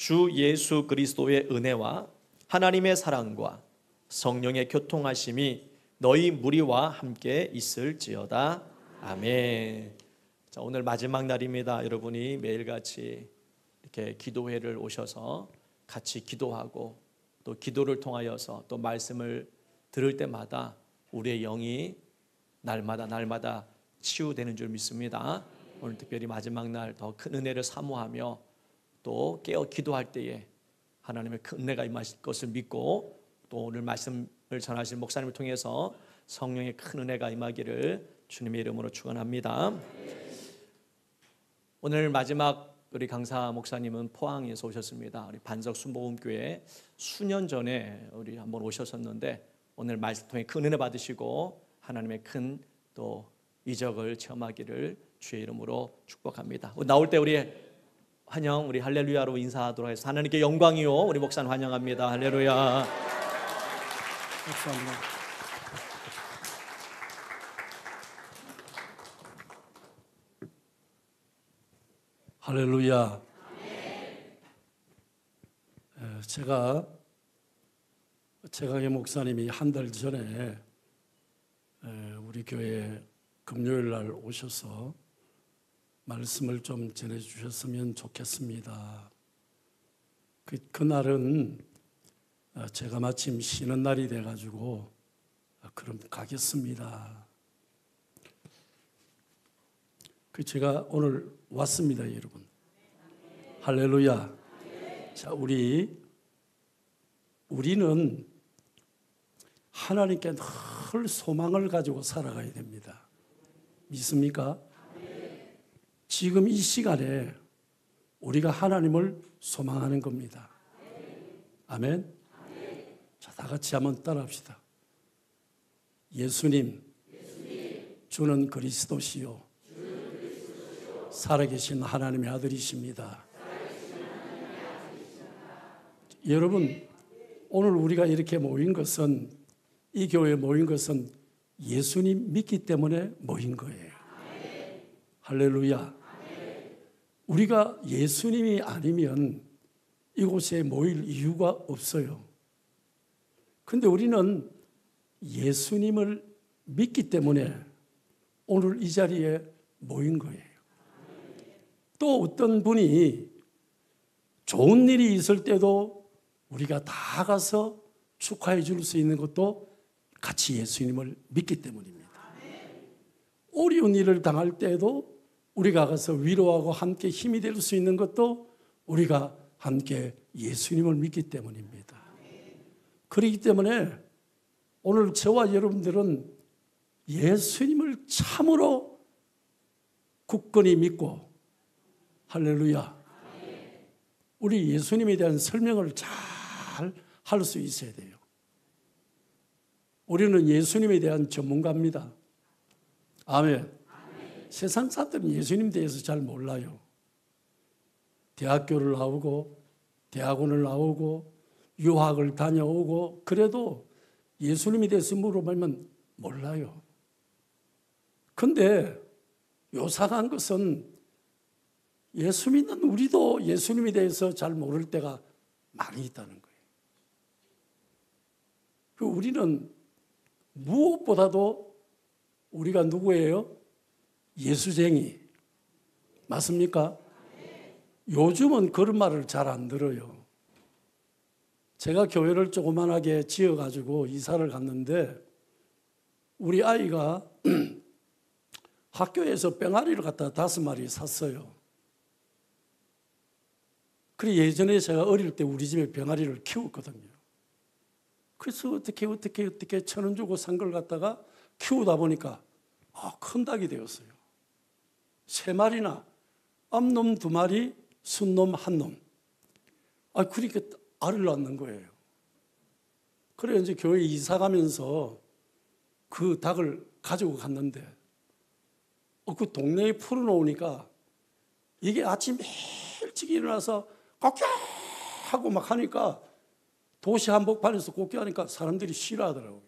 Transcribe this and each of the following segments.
주 예수 그리스도의 은혜와 하나님의 사랑과 성령의 교통하심이 너희 무리와 함께 있을지어다. 아멘. 자, 오늘 마지막 날입니다. 여러분이 매일같이 이렇게 기도회를 오셔서 같이 기도하고 또 기도를 통하여서 또 말씀을 들을 때마다 우리의 영이 날마다 치유되는 줄 믿습니다. 오늘 특별히 마지막 날 더 큰 은혜를 사모하며 또 깨어 기도할 때에 하나님의 큰 은혜가 임하실 것을 믿고 또 오늘 말씀을 전하신 목사님을 통해서 성령의 큰 은혜가 임하기를 주님의 이름으로 축원합니다. 오늘 마지막 우리 강사 목사님은 포항에서 오셨습니다. 우리 반석 순복음교회 수년 전에 우리 한번 오셨었는데 오늘 말씀 통해 큰 은혜 받으시고 하나님의 큰 또 이적을 체험하기를 주의 이름으로 축복합니다. 나올 때 우리 환영, 우리 할렐루야로 인사하도록 해서 하나님께 영광이요, 우리 목사님 환영합니다. 할렐루야. 감사합니다. 할렐루야. 제가 최강의 목사님이 한 달 전에 우리 교회 금요일 날 오셔서 말씀을 좀 전해주셨으면 좋겠습니다. 그날은 제가 마침 쉬는 날이 돼가지고 그럼 가겠습니다. 제가 오늘 왔습니다, 여러분. 할렐루야. 자, 우리는 하나님께 늘 소망을 가지고 살아가야 됩니다. 믿습니까? 지금 이 시간에 우리가 하나님을 소망하는 겁니다. 아멘. 자, 다 같이 한번 따라합시다. 예수님, 주는 그리스도시요 살아계신 하나님의 아들이십니다. 여러분, 오늘 우리가 이렇게 모인 것은, 이 교회에 모인 것은 예수님 믿기 때문에 모인 거예요. 할렐루야. 우리가 예수님이 아니면 이곳에 모일 이유가 없어요. 근데 우리는 예수님을 믿기 때문에 오늘 이 자리에 모인 거예요. 또 어떤 분이 좋은 일이 있을 때도 우리가 다 가서 축하해 줄 수 있는 것도 같이 예수님을 믿기 때문입니다. 어려운 일을 당할 때도 우리가 가서 위로하고 함께 힘이 될 수 있는 것도 우리가 함께 예수님을 믿기 때문입니다. 그렇기 때문에 오늘 저와 여러분들은 예수님을 참으로 굳건히 믿고, 할렐루야, 우리 예수님에 대한 설명을 잘 할 수 있어야 돼요. 우리는 예수님에 대한 전문가입니다. 아멘. 세상 사람들은 예수님 대해서 잘 몰라요. 대학교를 나오고 대학원을 나오고 유학을 다녀오고 그래도 예수님에 대해서 물어보면 몰라요. 근데 요상한 것은 예수 믿는 우리도 예수님에 대해서 잘 모를 때가 많이 있다는 거예요. 우리는 무엇보다도 우리가 누구예요? 예수쟁이. 맞습니까? 요즘은 그런 말을 잘 안 들어요. 제가 교회를 조그만하게 지어가지고 이사를 갔는데 우리 아이가 학교에서 병아리를 갖다 5마리 샀어요. 그래 예전에 제가 어릴 때 우리 집에 병아리를 키웠거든요. 그래서 어떻게 1,000원 주고 산 걸 갖다가 키우다 보니까 큰 닭이 되었어요. 3마리나, 암놈 2마리, 순놈 1놈. 그러니까 알을 낳는 거예요. 그래 이제 교회 이사 가면서 그 닭을 가지고 갔는데 그 동네에 풀어놓으니까 이게 아침 일찍 일어나서 꺾여 하고 막 하니까 도시 한복판에서 곱게 하니까 사람들이 싫어하더라고요.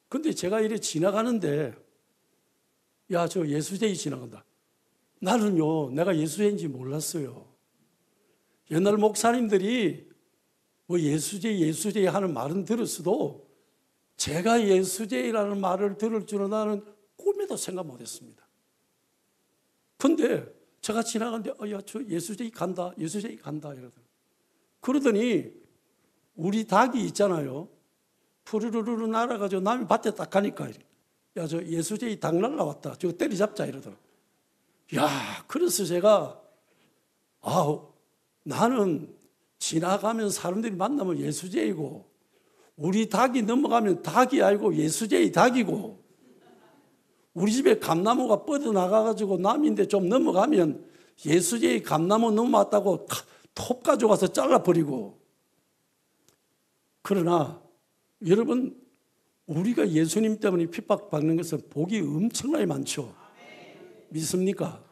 근데 제가 이래 지나가는데 야, 저 예수쟁이 지나간다. 나는요, 내가 예수쟁이인지 몰랐어요. 옛날 목사님들이 뭐 예수제이 하는 말은 들었어도 제가 예수제이라는 말을 들을 줄은 나는 꿈에도 생각 못했습니다. 근데 제가 지나가는데 야, 저 예수제이 간다 이러더니 그러더니 우리 닭이 있잖아요. 푸르르르 날아가지고 남이 밭에 딱 가니까 야, 저 예수제이 닭 날라왔다. 저거 때리잡자 이러더라. 야, 그래서 제가 나는 지나가면 사람들이 만나면 예수제이고 우리 닭이 넘어가면 닭이 아니고 예수제이 닭이고 우리 집에 감나무가 뻗어나가가지고 남인데 좀 넘어가면 예수제이 감나무 넘어왔다고 톱 가져가서 잘라버리고. 그러나 여러분, 우리가 예수님 때문에 핍박받는 것은 복이 엄청나게 많죠. 믿습니까?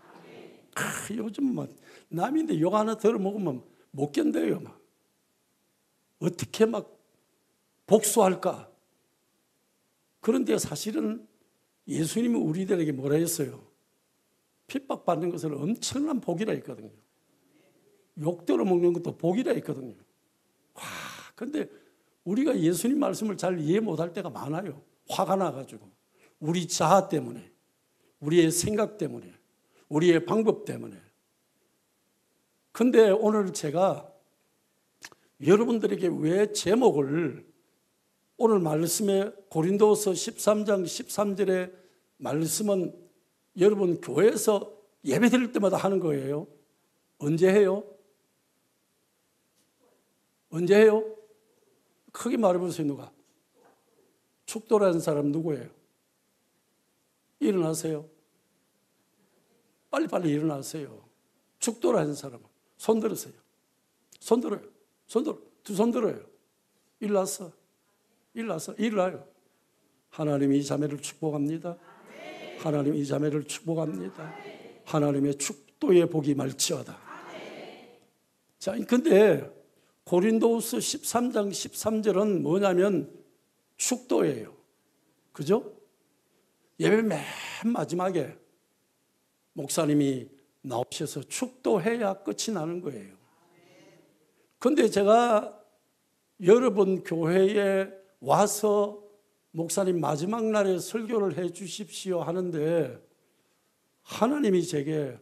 요즘 막 남인데 욕 하나 들어먹으면 못 견뎌요. 막. 어떻게 막 복수할까? 그런데 사실은 예수님이 우리들에게 뭐라 했어요? 핍박받는 것은 엄청난 복이라 했거든요. 욕 들어먹는 것도 복이라 했거든요. 근데 우리가 예수님 말씀을 잘 이해 못할 때가 많아요. 화가 나가지고. 우리 자아 때문에, 우리의 생각 때문에, 우리의 방법 때문에. 근데 오늘 제가 여러분들에게 왜 제목을 오늘 말씀에 고린도서 13장 13절의 말씀은 여러분 교회에서 예배 드릴 때마다 하는 거예요. 언제 해요? 언제 해요? 크게 말해보세요. 누가? 축도라는 사람 누구예요? 일어나세요. 빨리빨리 일어나세요. 축도라는 사람 손 들으세요. 손 들어요. 두 손 들어요. 일어나서 일어나요. 하나님 이 자매를 축복합니다. 하나님 이 자매를 축복합니다. 하나님의 축도의 복이 말지어다. 자, 근데 고린도후서 13장 13절은 뭐냐면 축도예요. 그죠? 예배 맨 마지막에 목사님이 나오셔서 축도해야 끝이 나는 거예요. 근데 제가 여러분 교회에 와서 목사님 마지막 날에 설교를 해 주십시오 하는데 하나님이 제게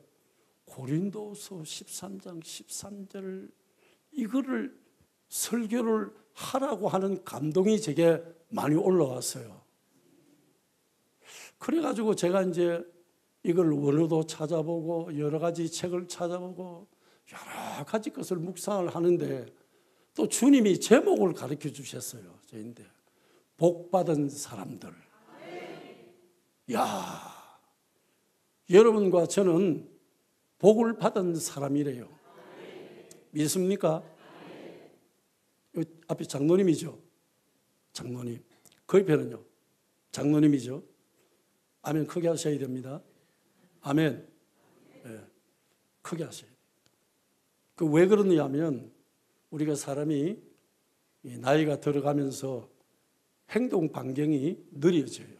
고린도서 13장 13절 이거를 설교를 하라고 하는 감동이 제게 많이 올라왔어요. 그래가지고 제가 이제 이걸 원어도 찾아보고 여러 가지 책을 찾아보고 여러 가지 것을 묵상을 하는데 또 주님이 제목을 가르쳐 주셨어요. 저인데 복받은 사람들. 야, 여러분과 저는 복을 받은 사람이래요. 믿습니까? 앞에 장로님이죠. 장로님. 그 옆에는요. 장로님이죠. 아멘 크게 하셔야 됩니다. 아멘. 네, 크게 하셔야 돼요. 왜 그러냐면 우리가 사람이 나이가 들어가면서 행동 반경이 느려져요.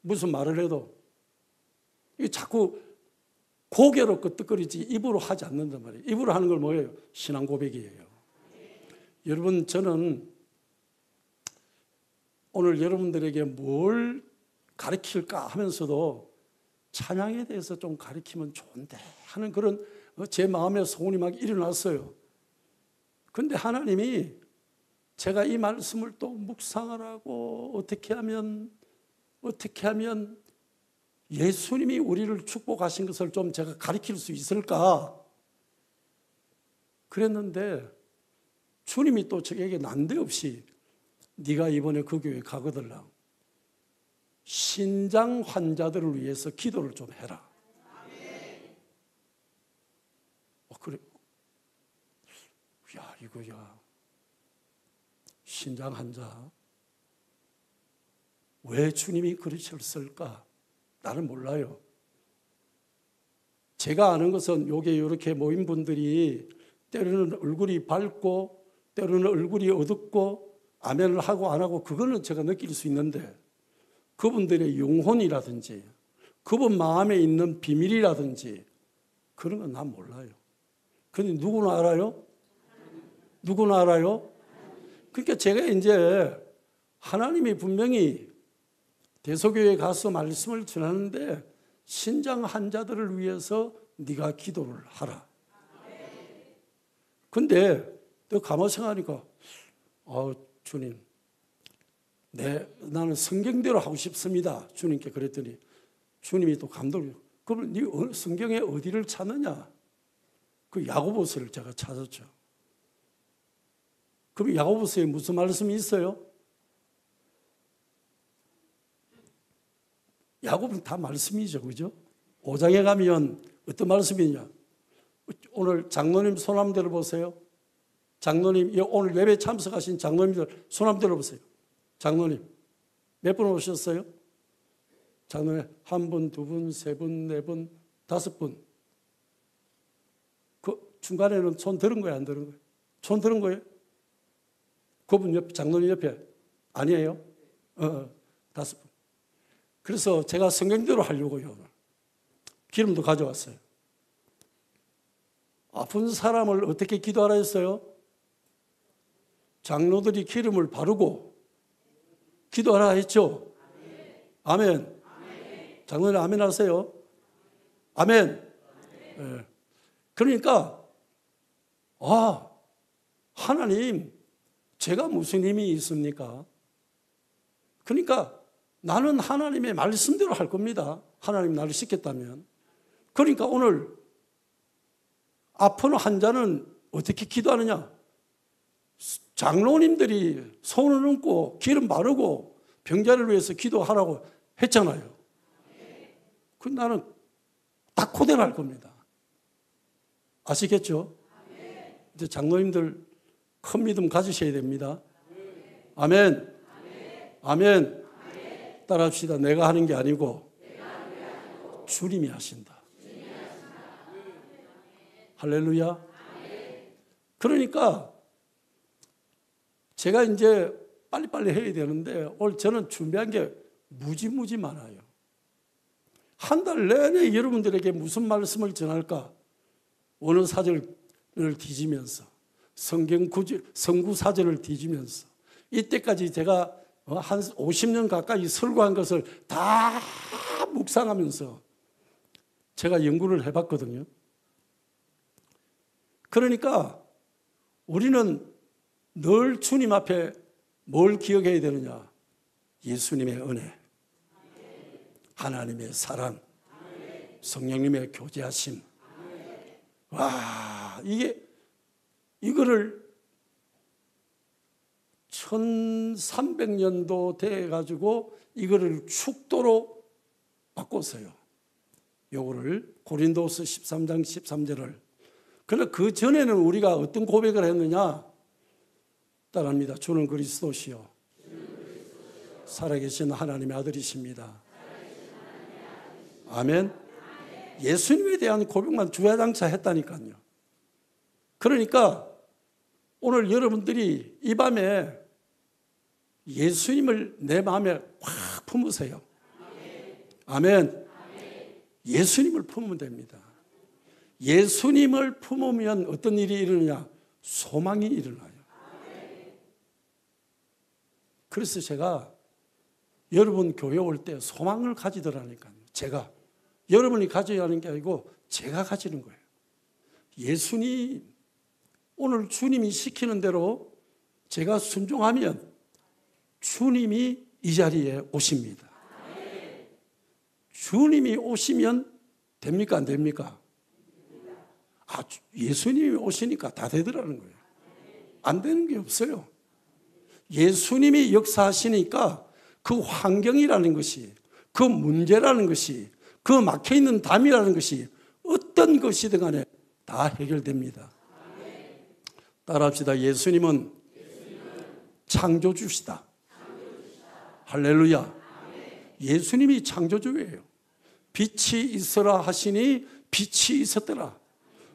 무슨 말을 해도 자꾸 고개로 끄떡거리지 입으로 하지 않는단 말이에요. 입으로 하는 걸 뭐예요? 신앙 고백이에요. 여러분, 저는 오늘 여러분들에게 뭘 가르칠까 하면서도 찬양에 대해서 좀 가르치면 좋은데 하는 그런 제 마음의 소원이 막 일어났어요. 근데 하나님이 제가 이 말씀을 또 묵상하라고 어떻게 하면 예수님이 우리를 축복하신 것을 좀 제가 가르칠 수 있을까? 그랬는데 주님이 또 저에게 난데없이 네가 이번에 그 교회 가거들라 신장 환자들을 위해서 기도를 좀 해라. 그래. 야, 이거야. 신장 환자. 왜 주님이 그러셨을까? 나는 몰라요. 제가 아는 것은 요게 이렇게 모인 분들이 때로는 얼굴이 밝고 때로는 얼굴이 어둡고 아멘을 하고 안 하고 그거는 제가 느낄 수 있는데 그분들의 영혼이라든지 그분 마음에 있는 비밀이라든지 그런 건 난 몰라요. 근데 누구나 알아요? 누구나 알아요? 그러니까 제가 이제 하나님이 분명히 대소교회에 가서 말씀을 전하는데 신장 환자들을 위해서 네가 기도를 하라. 근데 또 가만 생각하니까 주님, 나는 성경대로 하고 싶습니다. 주님께 그랬더니 주님이 또 감동을, 그러면 네 성경에 어디를 찾느냐? 그 야고보서를 제가 찾았죠. 그럼 야고보서에 무슨 말씀이 있어요? 야고보는 다 말씀이죠, 그죠? 5장에 가면 어떤 말씀이냐? 오늘 장로님 손 한번 들어보세요. 장로님, 오늘 예배 참석하신 장로님들 손 한번 들어보세요. 장로님, 몇 분 오셨어요? 장로님, 1분, 2분, 3분, 4분, 5분. 그 중간에는 손 들은 거예요, 안 들은 거예요? 손 들은 거예요? 그분 옆에, 장로님 옆에. 아니에요? 5분. 그래서 제가 성경대로 하려고요, 오늘. 기름도 가져왔어요. 아픈 사람을 어떻게 기도하라 했어요? 장로들이 기름을 바르고 기도하라 했죠? 아멘. 장로님 아멘 하세요. 아멘. 네. 그러니까 하나님, 제가 무슨 힘이 있습니까? 그러니까 나는 하나님의 말씀대로 할 겁니다. 하나님 나를 시켰다면. 그러니까 오늘 아픈 환자는 어떻게 기도하느냐? 장로님들이 손을 얹고 기름 바르고 병자를 위해서 기도하라고 했잖아요. 그 나는 딱 그대로 할 겁니다. 아시겠죠? 이제 장로님들 큰 믿음 가지셔야 됩니다. 아멘. 아멘. 따라합시다. 내가 하는 게 아니고 주님이 하신다. 할렐루야. 그러니까 제가 이제 빨리빨리 해야 되는데 오늘 저는 준비한 게 무지 많아요. 한 달 내내 여러분들에게 무슨 말씀을 전할까? 어느 사전을 뒤지면서 성구 사전을 뒤지면서 이때까지 제가 한 50년 가까이 설교한 것을 다 묵상하면서 제가 연구를 해봤거든요. 그러니까 우리는 늘 주님 앞에 뭘 기억해야 되느냐? 예수님의 은혜, 하나님의 사랑, 성령님의 교제하심. 와, 이거를 1300년도 돼가지고 이거를 축도로 바꿨어요. 요거를 고린도서 13장 13절을. 그러나 그 전에는 우리가 어떤 고백을 했느냐? 따라합니다. 주는 그리스도시요 살아계신 하나님의 아들이십니다. 아멘. 예수님에 대한 고백만 주야장차 했다니까요. 그러니까 오늘 여러분들이 이 밤에 예수님을 내 마음에 확 품으세요. 아멘. 예수님을 품으면 됩니다. 예수님을 품으면 어떤 일이 일어나냐? 소망이 일어나요. 그래서 제가 여러분 교회 올 때 소망을 가지더라니까요. 제가 여러분이 가져야 하는 게 아니고 제가 가지는 거예요. 예수님, 오늘 주님이 시키는 대로 제가 순종하면 주님이 이 자리에 오십니다. 주님이 오시면 됩니까? 안 됩니까? 예수님이 오시니까 다 되더라는 거예요. 안 되는 게 없어요. 예수님이 역사하시니까 그 환경이라는 것이, 그 문제라는 것이, 그 막혀있는 담이라는 것이 어떤 것이든 간에 다 해결됩니다. 따라합시다. 예수님은 창조주시다. 할렐루야. 예수님이 창조주예요. 빛이 있어라 하시니 빛이 있었더라.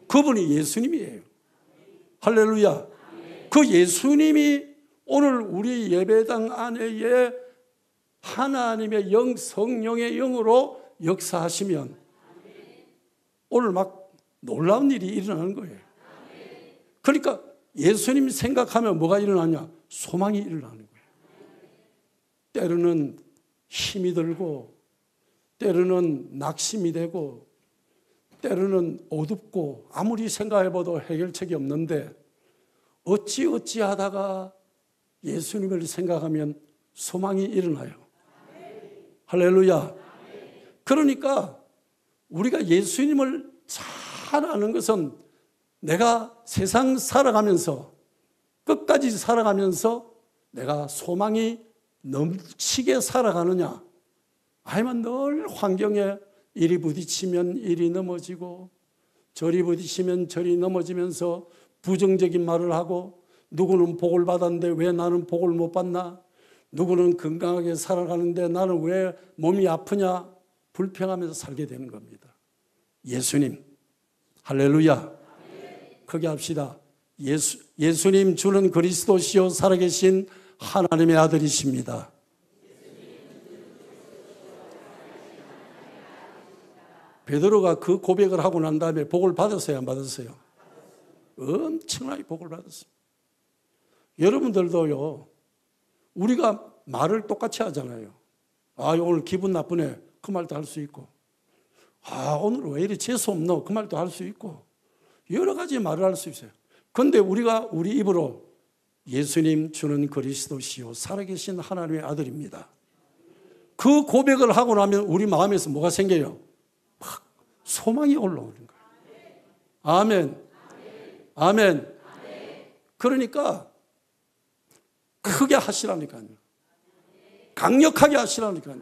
그분이 예수님이에요. 할렐루야. 그 예수님이 오늘 우리 예배당 안에 하나님의 영, 성령의 영으로 역사하시면 오늘 막 놀라운 일이 일어나는 거예요. 그러니까 예수님 생각하면 뭐가 일어나냐? 소망이 일어나는 거예요. 때로는 힘이 들고, 때로는 낙심이 되고, 때로는 어둡고, 아무리 생각해봐도 해결책이 없는데 어찌 하다가 예수님을 생각하면 소망이 일어나요. 할렐루야. 그러니까 우리가 예수님을 잘 아는 것은 내가 세상 살아가면서, 끝까지 살아가면서 내가 소망이 넘치게 살아가느냐, 아니면 늘 환경에 이리 부딪히면 이리 넘어지고 저리 부딪히면 저리 넘어지면서 부정적인 말을 하고, 누구는 복을 받았는데 왜 나는 복을 못 받나, 누구는 건강하게 살아가는데 나는 왜 몸이 아프냐, 불평하면서 살게 되는 겁니다. 예수님, 할렐루야. 크게 합시다. 예수님 주는 그리스도시요 살아계신 하나님의 아들이십니다. 베드로가 그 고백을 하고 난 다음에 복을 받았어요, 안 받았어요? 엄청나게 복을 받았어요. 여러분들도요, 우리가 말을 똑같이 하잖아요. 아, 오늘 기분 나쁘네, 그 말도 할 수 있고, 아, 오늘 왜 이리 재수 없노, 그 말도 할 수 있고, 여러 가지 말을 할 수 있어요. 그런데 우리가 우리 입으로 예수님 주는 그리스도시요 살아계신 하나님의 아들입니다, 그 고백을 하고 나면 우리 마음에서 뭐가 생겨요? 막 소망이 올라오는 거예요. 아멘. 아멘. 그러니까 크게 하시라니까요. 강력하게 하시라니까요.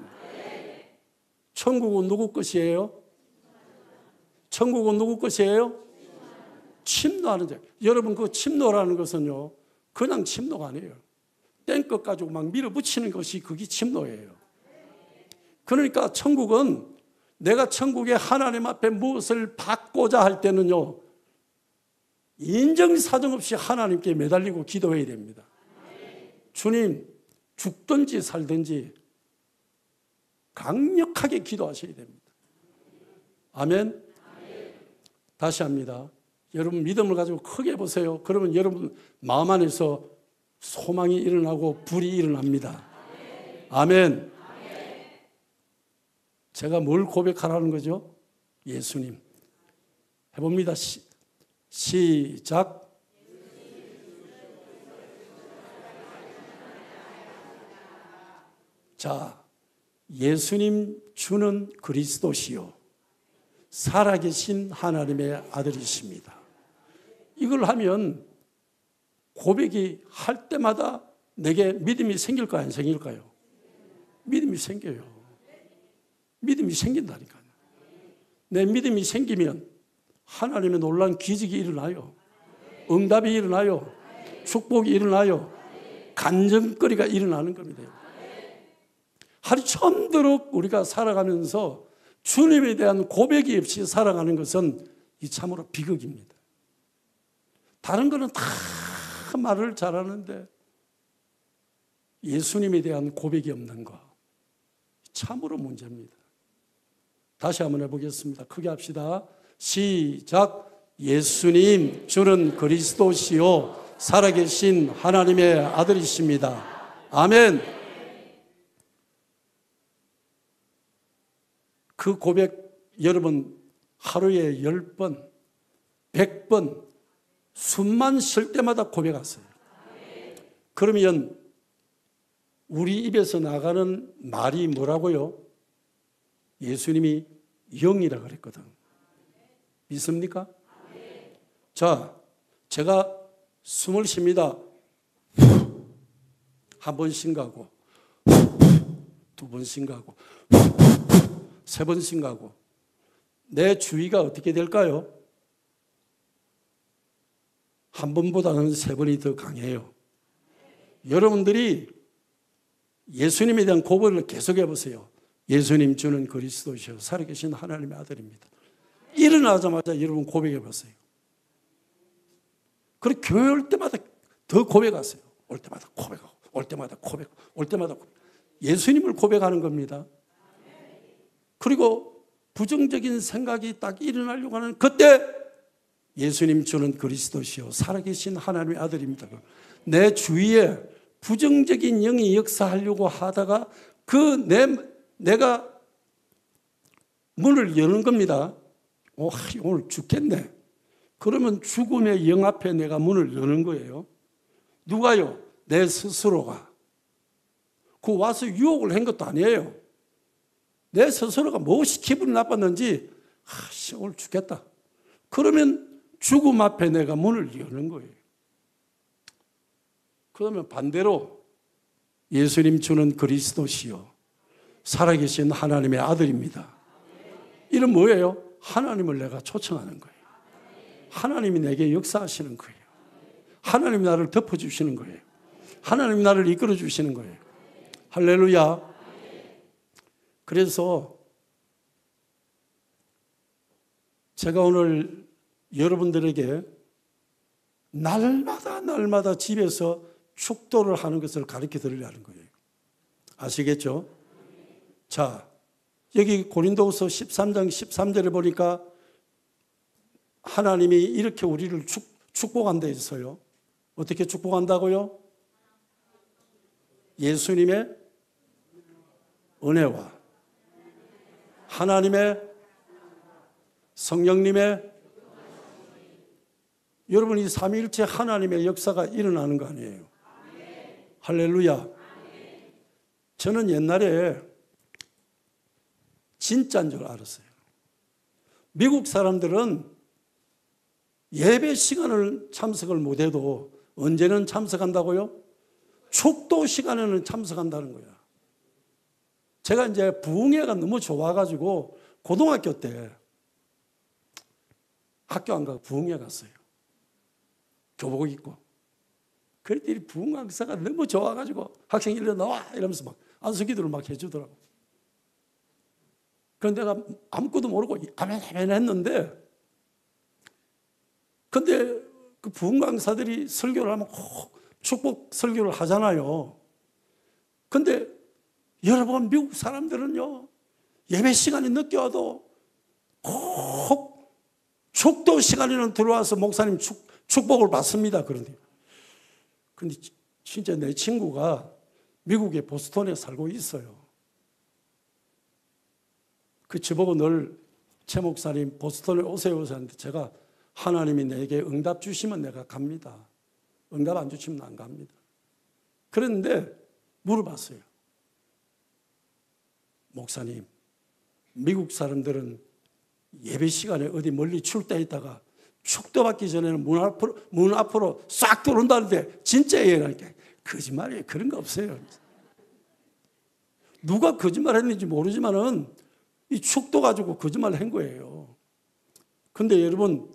천국은 누구 것이에요? 천국은 누구 것이에요? 침노하는 자. 여러분, 그 침노라는 것은요, 그냥 침노가 아니에요. 땡볕 가지고 막 밀어붙이는 것이 그게 침노예요. 그러니까 천국은, 내가 천국에 하나님 앞에 무엇을 받고자 할 때는요, 인정사정 없이 하나님께 매달리고 기도해야 됩니다. 주님, 죽든지 살든지 강력하게 기도하셔야 됩니다. 아멘. 다시 합니다. 여러분 믿음을 가지고 크게 보세요. 그러면 여러분 마음 안에서 소망이 일어나고 불이 일어납니다. 아멘. 제가 뭘 고백하라는 거죠? 예수님. 해봅니다. 시작. 자, 예수님 주는 그리스도시요 살아계신 하나님의 아들이십니다. 이걸 하면 고백이 할 때마다 내게 믿음이 생길까요, 안 생길까요? 믿음이 생겨요. 믿음이 생긴다니까요. 내 믿음이 생기면 하나님의 놀라운 기적이 일어나요. 응답이 일어나요. 축복이 일어나요. 간증거리가 일어나는 겁니다. 하루 처음도록 우리가 살아가면서 주님에 대한 고백이 없이 살아가는 것은 이 참으로 비극입니다. 다른 거는 다 말을 잘하는데 예수님에 대한 고백이 없는 거, 참으로 문제입니다. 다시 한번 해보겠습니다. 크게 합시다. 시작. 예수님 주는 그리스도시요 살아계신 하나님의 아들이십니다. 아멘. 그 고백 여러분 하루에 10번, 100번 숨만 쉴 때마다 고백하세요. 그러면 우리 입에서 나가는 말이 뭐라고요? 예수님이 영이라 그랬거든. 믿습니까? 자, 제가 숨을 쉽니다. 한 번씩 가고, 두 번씩 가고, 세 번씩 가고. 내 주의가 어떻게 될까요? 한 번보다는 세 번이 더 강해요. 여러분들이 예수님에 대한 고백을 계속해 보세요. 예수님 주는 그리스도시요 살아계신 하나님의 아들입니다. 일어나자마자 여러분 고백해 보세요. 그리고 교회 올 때마다 더 고백하세요. 올 때마다 고백하고, 올 때마다 고백하고, 올 때마다 고백. 예수님을 고백하는 겁니다. 그리고 부정적인 생각이 딱 일어나려고 하는 그때 예수님 주는 그리스도시요 살아계신 하나님의 아들입니다. 내 주위에 부정적인 영이 역사하려고 하다가 내가 문을 여는 겁니다. 오늘 죽겠네. 그러면 죽음의 영 앞에 내가 문을 여는 거예요. 누가요? 내 스스로가. 와서 유혹을 한 것도 아니에요. 내 스스로가 무엇이 기분이 나빴는지 오늘 죽겠다. 그러면 죽음 앞에 내가 문을 여는 거예요. 그러면 반대로 예수님 주는 그리스도시요 살아계신 하나님의 아들입니다. 이는 뭐예요? 하나님을 내가 초청하는 거예요. 하나님이 내게 역사하시는 거예요. 하나님이 나를 덮어주시는 거예요. 하나님이 나를 이끌어주시는 거예요. 할렐루야. 그래서 제가 오늘 여러분들에게 날마다 집에서 축도를 하는 것을 가르쳐 드리려는 거예요. 아시겠죠? 자, 여기 고린도후서 13장 13절에 보니까 하나님이 이렇게 우리를 축복한다 했어요. 어떻게 축복한다고요? 예수님의 은혜와 하나님의 성령님의 여러분 이 삼위일체 하나님의 역사가 일어나는 거 아니에요? 할렐루야. 저는 옛날에 진짜인 줄 알았어요. 미국 사람들은 예배 시간을 참석을 못해도 언제는 참석한다고요? 축도 시간에는 참석한다는 거야. 제가 이제 부흥회가 너무 좋아가지고 고등학교 때 학교 안 가고 부흥회 갔어요. 교복 입고. 그랬더니 부흥 강사가 너무 좋아가지고 학생이 일어나와 이러면서 막 안수기도를 막 해주더라고. 그런데 내가 아무것도 모르고 아멘 했는데 근데 그 부흥 강사들이 설교를 하면 축복 설교를 하잖아요. 근데 여러분 미국 사람들은요 예배 시간이 늦게 와도 꼭 축도 시간에는 들어와서 목사님 축복을 받습니다. 그런데 진짜 내 친구가 미국의 보스턴에 살고 있어요. 그 저보고 늘 최 목사님 보스턴에 오세요 하는데 제가 하나님이 내게 응답 주시면 내가 갑니다. 응답 안 주시면 안 갑니다. 그런데 물어봤어요. 목사님, 미국 사람들은 예배 시간에 어디 멀리 출두해 있다가 축도받기 전에는 문 앞으로 싹 들어온다는데 진짜예요? 그러니까 거짓말이에요. 그런 거 없어요. 누가 거짓말했는지 모르지만은 이 축도 가지고 거짓말을 한 거예요. 그런데 여러분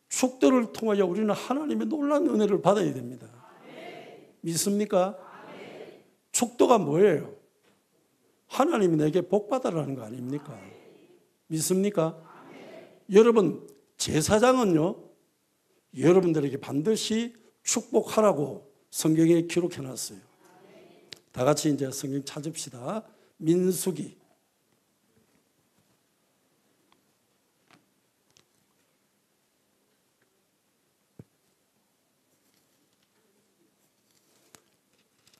축도를 통하여 우리는 하나님의 놀라운 은혜를 받아야 됩니다. 믿습니까? 축도가 뭐예요? 하나님이 내게 복 받아라는 거 아닙니까? 믿습니까? 여러분 제사장은요 여러분들에게 반드시 축복하라고 성경에 기록해 놨어요. 다 같이 이제 성경 찾읍시다. 민수기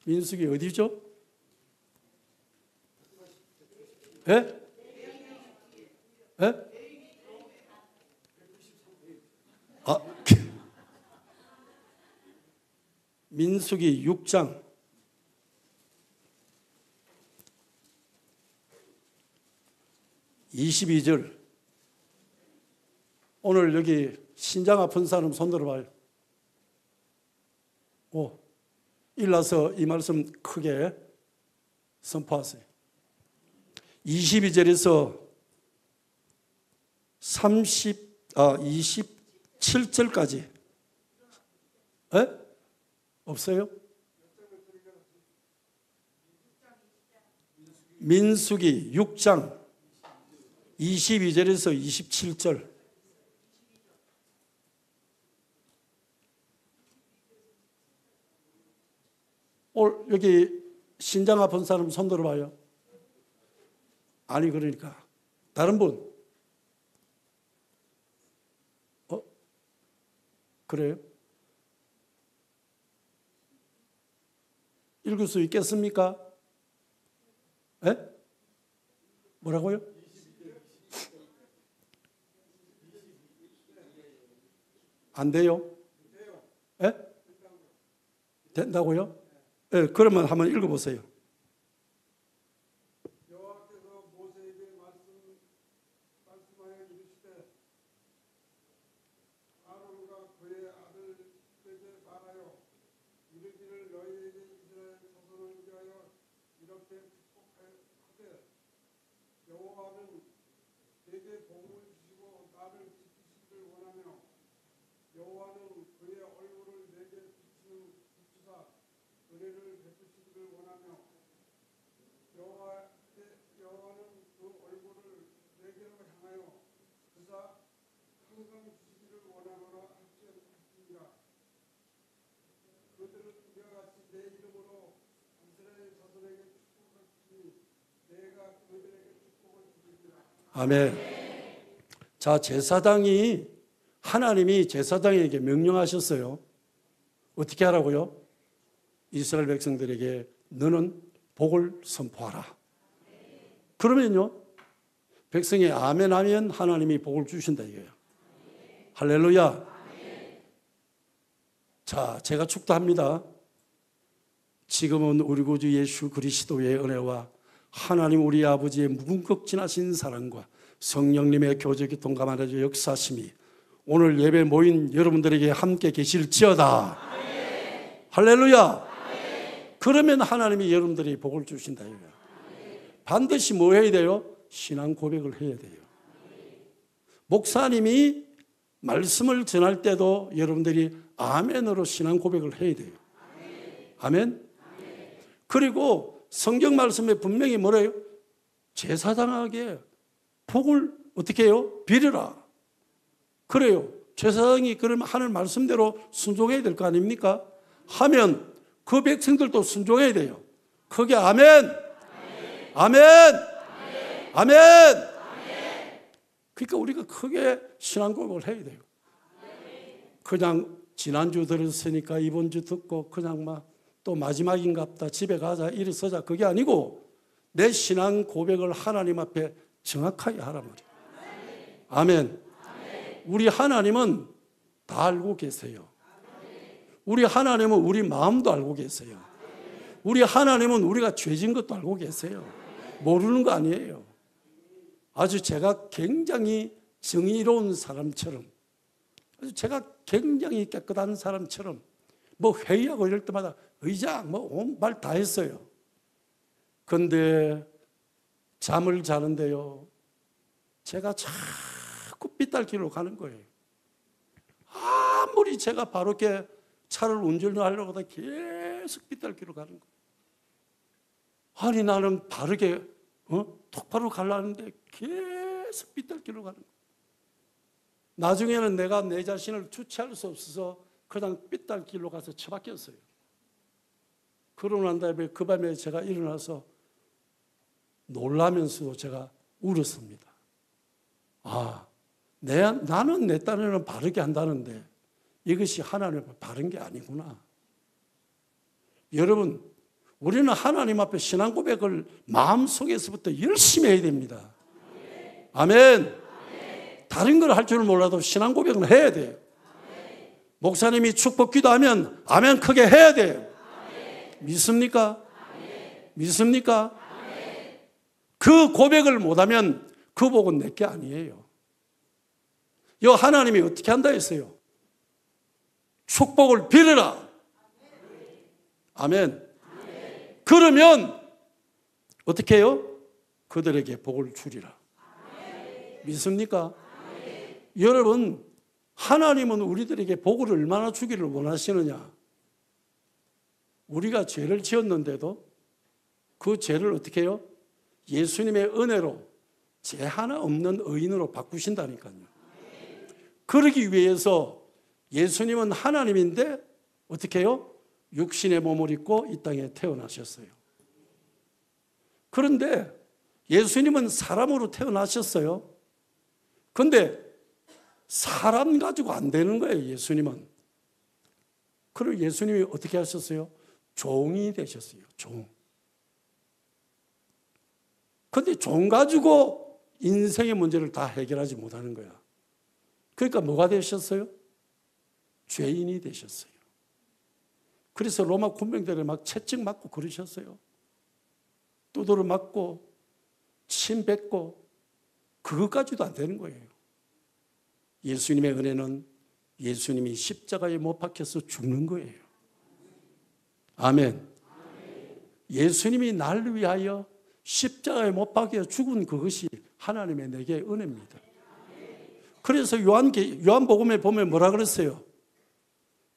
'민수기 어디죠? 예? 예? 민수기 6장 22절. 오늘 여기 신장 아픈 사람 손 들어봐요. 일나서 이 말씀 크게 선포하세요. 22절에서 27절까지. 에? 없어요? 민수기 6장 22절에서 27절. 여기 신장 아픈 사람 손 들어봐요. 아니 그러니까 다른 분 그래요? 읽을 수 있겠습니까? 예? 뭐라고요? 안 돼요? 예? 된다고요? 예, 그러면 한번 읽어보세요. 여호와께서 모세에게 말씀하여 이르시되 아론과 그의 아들에게 말하여 이르기를 너희에게 이스라엘 자손을 위하여 이렇게 축복하되 여호와는 내게 복을 주시고 나를 지키시기를 원하며 여호와는 그의 얼굴을 내게 비추사 은혜를 베푸시기를 원하며 여호와는 그 얼굴을 내게로 향하여 그사 항상 주시기를 원하노라 하시니라. 그들은 이와 같이 내 이름으로 이스라엘 자손에게 축복하시니 내가 그들에게 축복을 주리라. 아멘. 자, 하나님이 제사장에게 명령하셨어요. 어떻게 하라고요? 이스라엘 백성들에게 너는 복을 선포하라. 그러면요, 백성이 아멘 하면 하나님이 복을 주신다 이거예요. 할렐루야. 자, 제가 축도합니다. 지금은 우리 구주 예수 그리스도의 은혜와 하나님 우리 아버지의 무궁극진하신 사랑과 성령님의 교제기 동감하여 역사심이 오늘 예배 모인 여러분들에게 함께 계실지어다. 할렐루야. 그러면 하나님이 여러분들이 복을 주신다 이거예요. 반드시 뭐 해야 돼요? 신앙 고백을 해야 돼요. 목사님이 말씀을 전할 때도 여러분들이 아멘으로 신앙 고백을 해야 돼요. 아멘. 그리고 성경 말씀에 분명히 뭐래요? 제사장에게 복을 어떻게 해요? 빌어라. 그래요. 제사장이 그러면 하는 말씀대로 순종해야 될 거 아닙니까? 하면 그 백성들도 순종해야 돼요. 그게 아멘. 아멘. 아멘. 그러니까 우리가 크게 신앙 고백을 해야 돼요. 그냥 지난주 들었으니까 이번 주 듣고 그냥 막 또 마지막인갑다 집에 가자 일어서자 그게 아니고 내 신앙 고백을 하나님 앞에 정확하게 하란 말이에요. 아멘. 우리 하나님은 다 알고 계세요. 우리 하나님은 우리 마음도 알고 계세요. 우리 하나님은 우리가 죄진 것도 알고 계세요. 모르는 거 아니에요. 아주 제가 굉장히 정의로운 사람처럼, 아주 제가 굉장히 깨끗한 사람처럼 뭐 회의하고 이럴 때마다 의장 뭐 온 말 다 했어요. 근데 잠을 자는데요, 제가 자꾸 삐뚤길로 가는 거예요. 아무리 제가 바로게 차를 운전하려고 하다 계속 삐뚤길로 가는 거예요. 아니 나는 바르게 똑바로 가려는데 계속 삐뚤길로 가는 거예요. 나중에는 내가 내 자신을 주체할 수 없어서 그냥 삐뚤길로 가서 처박혔어요. 그러고 난 다음에 그 밤에 제가 일어나서 놀라면서도 제가 울었습니다. 아, 나는 내 딴에는 바르게 한다는데 이것이 하나님 앞에 바른 게 아니구나. 여러분, 우리는 하나님 앞에 신앙 고백을 마음속에서부터 열심히 해야 됩니다. 아멘. 다른 걸 할 줄은 몰라도 신앙 고백은 해야 돼요. 목사님이 축복 기도하면 아멘 크게 해야 돼요. 믿습니까? 믿습니까? 그 고백을 못하면 그 복은 내게 아니에요. 여 하나님이 어떻게 한다 했어요? 축복을 빌어라. 아멘. 그러면 어떻게 해요? 그들에게 복을 주리라. 믿습니까? 여러분, 하나님은 우리들에게 복을 얼마나 주기를 원하시느냐? 우리가 죄를 지었는데도 그 죄를 어떻게 해요? 예수님의 은혜로 죄 하나 없는 의인으로 바꾸신다니까요. 그러기 위해서 예수님은 하나님인데 어떻게 해요? 육신의 몸을 입고 이 땅에 태어나셨어요. 그런데 예수님은 사람으로 태어나셨어요. 그런데 사람 가지고 안 되는 거예요. 예수님은 그리고 예수님이 어떻게 하셨어요? 종이 되셨어요. 종. 근데 종 가지고 인생의 문제를 다 해결하지 못하는 거야. 그러니까 뭐가 되셨어요? 죄인이 되셨어요. 그래서 로마 군병들에 막 채찍 맞고 그러셨어요. 두드러 맞고 침 뱉고 그것까지도 안 되는 거예요. 예수님의 은혜는 예수님이 십자가에 못 박혀서 죽는 거예요. 아멘. 예수님이 나를 위하여 십자가에 못 박혀 죽은 그것이 하나님의 내게 은혜입니다. 그래서 요한복음에 보면 뭐라 그랬어요?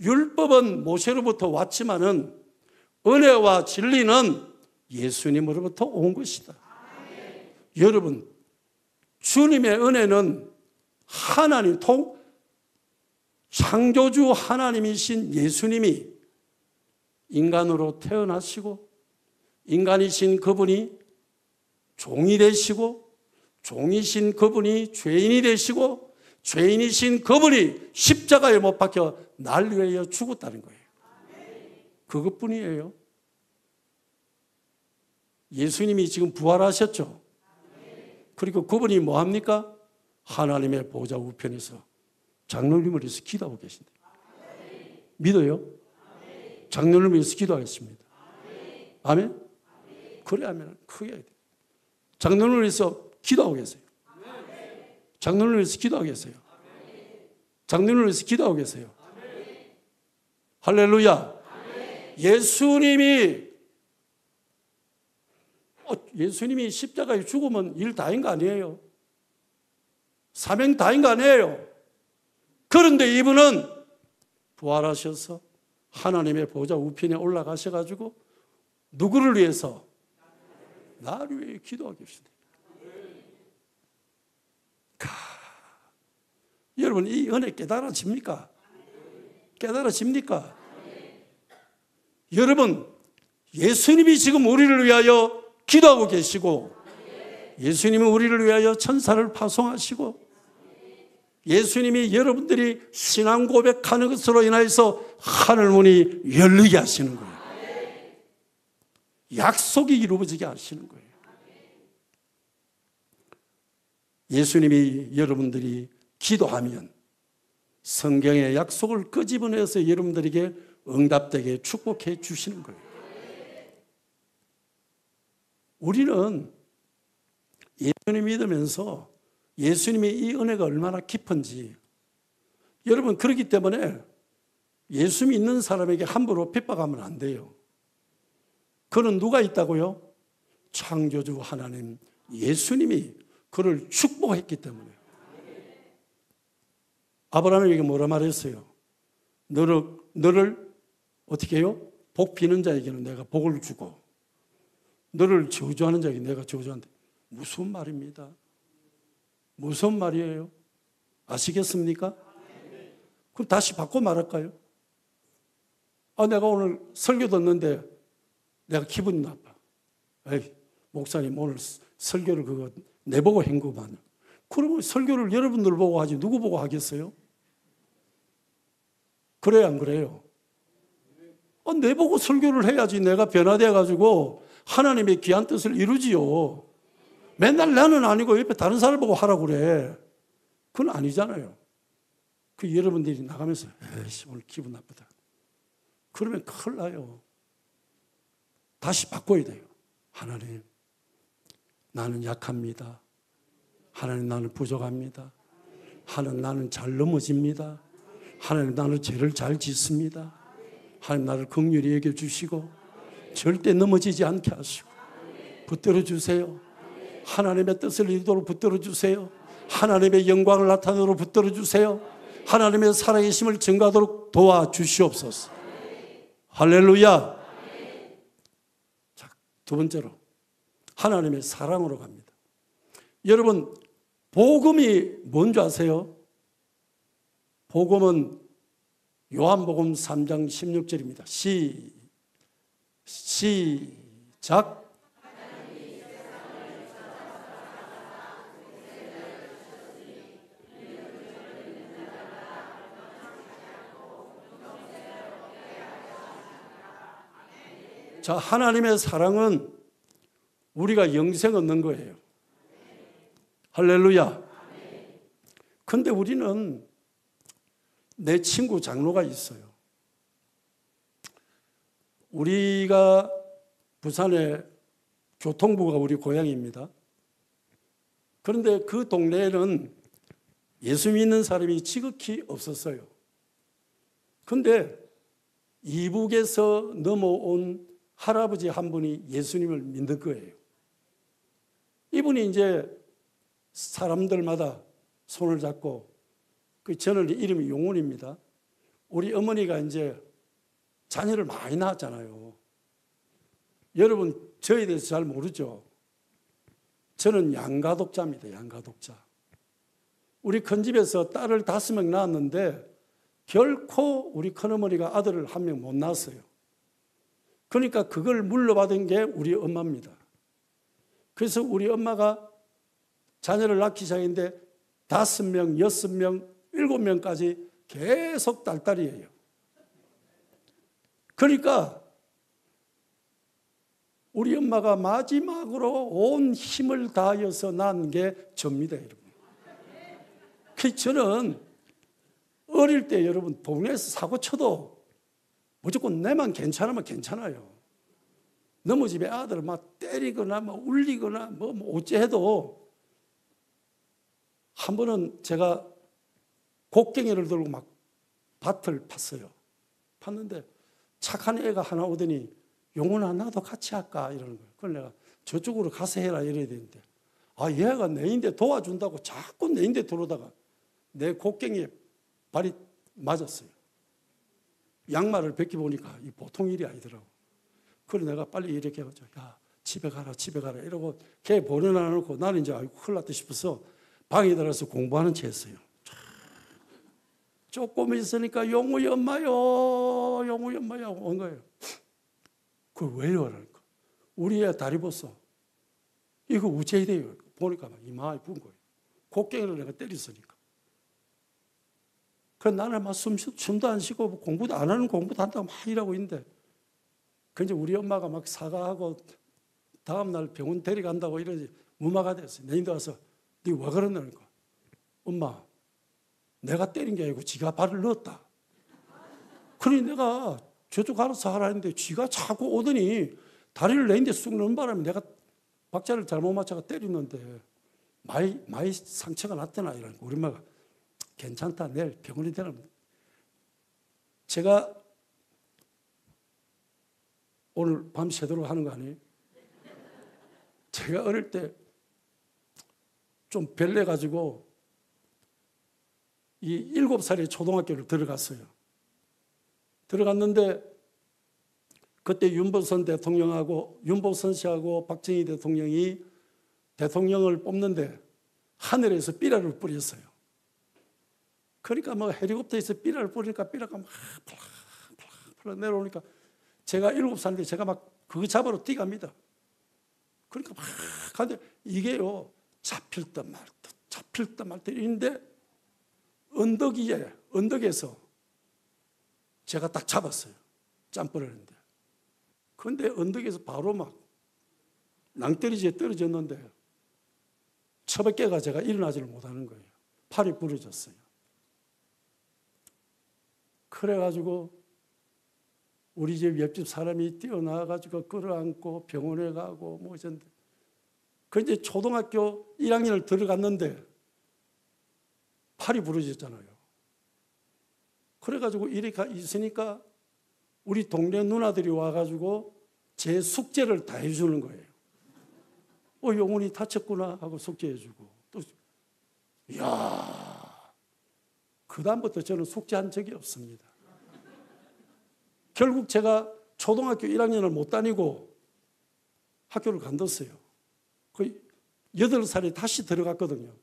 율법은 모세로부터 왔지만은 은혜와 진리는 예수님으로부터 온 것이다. 여러분, 주님의 은혜는 하나님, 창조주 하나님이신 예수님이 인간으로 태어나시고 인간이신 그분이 종이 되시고 종이신 그분이 죄인이 되시고 죄인이신 그분이 십자가에 못 박혀 날 위하여 죽었다는 거예요. 그것뿐이에요. 예수님이 지금 부활하셨죠. 그리고 그분이 뭐합니까? 하나님의 보좌 우편에서 장로님을 위해서 기도하고 계신다. 믿어요? 장로님을 위해서 기도하겠습니다. 아멘? 그래야면 크게 해야 돼요. 장로님을 위해서 기도하고 계세요. 장로님을 위해서 기도하고 계세요. 장로님을 위해서 기도하고 계세요. 할렐루야. 예수님이 십자가에 죽으면 일 다인 거 아니에요. 사명 다인 거 아니에요. 그런데 이분은 부활하셔서 하나님의 보좌 우편에 올라가셔가지고 누구를 위해서? 나를 위해 기도하고 계십니다. 여러분, 이 은혜 깨달아집니까? 깨달아집니까? 여러분, 예수님이 지금 우리를 위하여 기도하고 계시고 예수님이 우리를 위하여 천사를 파송하시고 예수님이 여러분들이 신앙 고백하는 것으로 인하여서 하늘문이 열리게 하시는 거예요. 약속이 이루어지게 하시는 거예요. 예수님이 여러분들이 기도하면 성경의 약속을 끄집어내서 여러분들에게 응답되게 축복해 주시는 거예요. 우리는 예수님 믿으면서 예수님의 이 은혜가 얼마나 깊은지, 여러분, 그렇기 때문에 예수 믿는 사람에게 함부로 핍박하면 안 돼요. 그는 누가 있다고요? 창조주 하나님 예수님이 그를 축복했기 때문에. 아브라함에게 뭐라 말했어요? 너를 어떻게 해요? 복 비는 자에게는 내가 복을 주고 너를 저주하는 자에게 내가 저주한다. 무슨 말입니다. 무슨 말이에요? 아시겠습니까? 그럼 다시 바꿔 말할까요? 내가 오늘 설교 듣는데 내가 기분이 나빠. 에이, 목사님 오늘 설교를 그거 내보고 한 그러면 설교를 여러분들 보고 하지 누구 보고 하겠어요? 그래요, 안 그래요? 내보고 설교를 해야지 내가 변화되어가지고 하나님의 귀한 뜻을 이루지요. 맨날 나는 아니고 옆에 다른 사람 보고 하라고 그래. 그건 아니잖아요. 그 여러분들이 나가면서 에이씨 오늘 기분 나쁘다. 그러면 큰일 나요. 다시 바꿔야 돼요. 하나님, 나는 약합니다. 하나님, 나는 부족합니다. 하나님, 나는 잘 넘어집니다. 하나님, 나는 죄를 잘 짓습니다. 하나님, 나를 긍휼히 여겨주시고 절대 넘어지지 않게 하시고 붙들어 주세요. 하나님의 뜻을 이루도록 붙들어 주세요. 하나님의 영광을 나타내도록 붙들어 주세요. 하나님의 살아계심을 증거하도록 도와주시옵소서. 할렐루야. 자, 두 번째로 하나님의 사랑으로 갑니다. 여러분, 복음이 뭔지 아세요? 복음은 요한복음 3장 16절입니다. 시작. 자, 하나님의 사랑은 우리가 영생 얻는 거예요. 할렐루야. 근데 우리는 내 친구 장로가 있어요. 우리가 부산에 교통부가 우리 고향입니다. 그런데 그 동네에는 예수 믿는 사람이 지극히 없었어요. 근데 이북에서 넘어온 할아버지 한 분이 예수님을 믿는 거예요. 이분이 이제 사람들마다 손을 잡고, 저는 이름이 용훈입니다. 우리 어머니가 이제 자녀를 많이 낳았잖아요. 여러분 저에 대해서 잘 모르죠. 저는 양가독자입니다. 양가독자. 우리 큰 집에서 딸을 5명 낳았는데 결코 우리 큰어머니가 아들을 1명 못 낳았어요. 그러니까 그걸 물려받은 게 우리 엄마입니다. 그래서 우리 엄마가 자녀를 낳기 시작했는데 5명, 6명, 7명까지 계속 딸딸이에요. 그러니까 우리 엄마가 마지막으로 온 힘을 다하여서 낳은 게 접니다, 여러분. 그 저는 어릴 때 여러분 동네에서 사고 쳐도 무조건 내만 괜찮으면 괜찮아요. 너무 집에 아들을 막 때리거나 뭐 울리거나 뭐 어째 해도, 한 번은 제가 곡괭이를 들고 막 밭을 팠어요. 팠는데 착한 애가 하나 오더니 용훈아 나도 같이 할까 이러는 거예요. 그걸 내가 저쪽으로 가서 해라 이래야 되는데, 아 얘가 내인데 도와준다고 자꾸 내인데 들어오다가 내 곡괭이에 발이 맞았어요. 양말을 벗겨보니까 이 보통 일이 아니더라고. 그래서 내가 빨리 이렇게 해가지고 야 집에 가라 집에 가라 이러고 걔 보내놔 놓고 나는 이제 아이고 큰일 났다 싶어서 방에 들어가서 공부하는 채 했어요. 조금 있으니까 용우이 엄마요 용우이 엄마요 온 거예요. 그걸 왜 이러라니까. 우리 애 다리 벗어. 이거 우체이 돼요. 보니까 막 이마에 부은 거예요. 곡괭이로 내가 때렸으니까. 그래서 나는 막 숨도 안 쉬고 공부도 안 하는 공부도 한다고 막 일하고 있는데, 근데 우리 엄마가 막 사과하고 다음날 병원 데려간다고 이러지 무마가 됐어요. 내인데 와서 네 왜 그러냐니까. 엄마 내가 때린 게 아니고 지가 발을 넣었다. 그러니 내가 저쪽 알아서 하라 했는데 지가 자꾸 오더니 다리를 내인데 쑥 넣은 바람에 내가 박자를 잘못 맞춰서 때리는데 많이 상처가 났더나 이러니까 우리 엄마가 괜찮다 내일 병원에 데려가면. 제가 오늘 밤새도록 하는 거 아니에요? 제가 어릴 때 좀 별내가지고 이 7살에 초등학교를 들어갔어요. 들어갔는데 그때 윤보선 대통령하고 윤보선 씨하고 박정희 대통령이 대통령을 뽑는데 하늘에서 삐라를 뿌렸어요. 그러니까 뭐 헬리콥터에서 삐라를 뿌리니까 삐라가 막 플락 내려오니까 제가 7살인데 제가 막 그거 잡으러 뛰갑니다. 그러니까 막 가는데 이게요 잡힐 듯 말 듯 잡힐 듯 말 듯 있는데 언덕 위에 언덕에서 제가 딱 잡았어요. 짬벌을 했는데. 그런데 언덕에서 바로 막 낭떠러지에 떨어졌는데 처박개가 제가 일어나지를 못하는 거예요. 팔이 부러졌어요. 그래가지고 우리 집 옆집 사람이 뛰어나와가지고 끌어안고 병원에 가고 뭐 이랬는데, 그 이제 초등학교 1학년을 들어갔는데 팔이 부러졌잖아요. 그래가지고 이렇게 있으니까 우리 동네 누나들이 와가지고 제 숙제를 다 해주는 거예요. 용훈이 다쳤구나 하고 숙제해주고 또, 이야, 그다음부터 저는 숙제한 적이 없습니다. 결국 제가 초등학교 1학년을 못 다니고 학교를 간뒀어요. 거의 8살에 다시 들어갔거든요.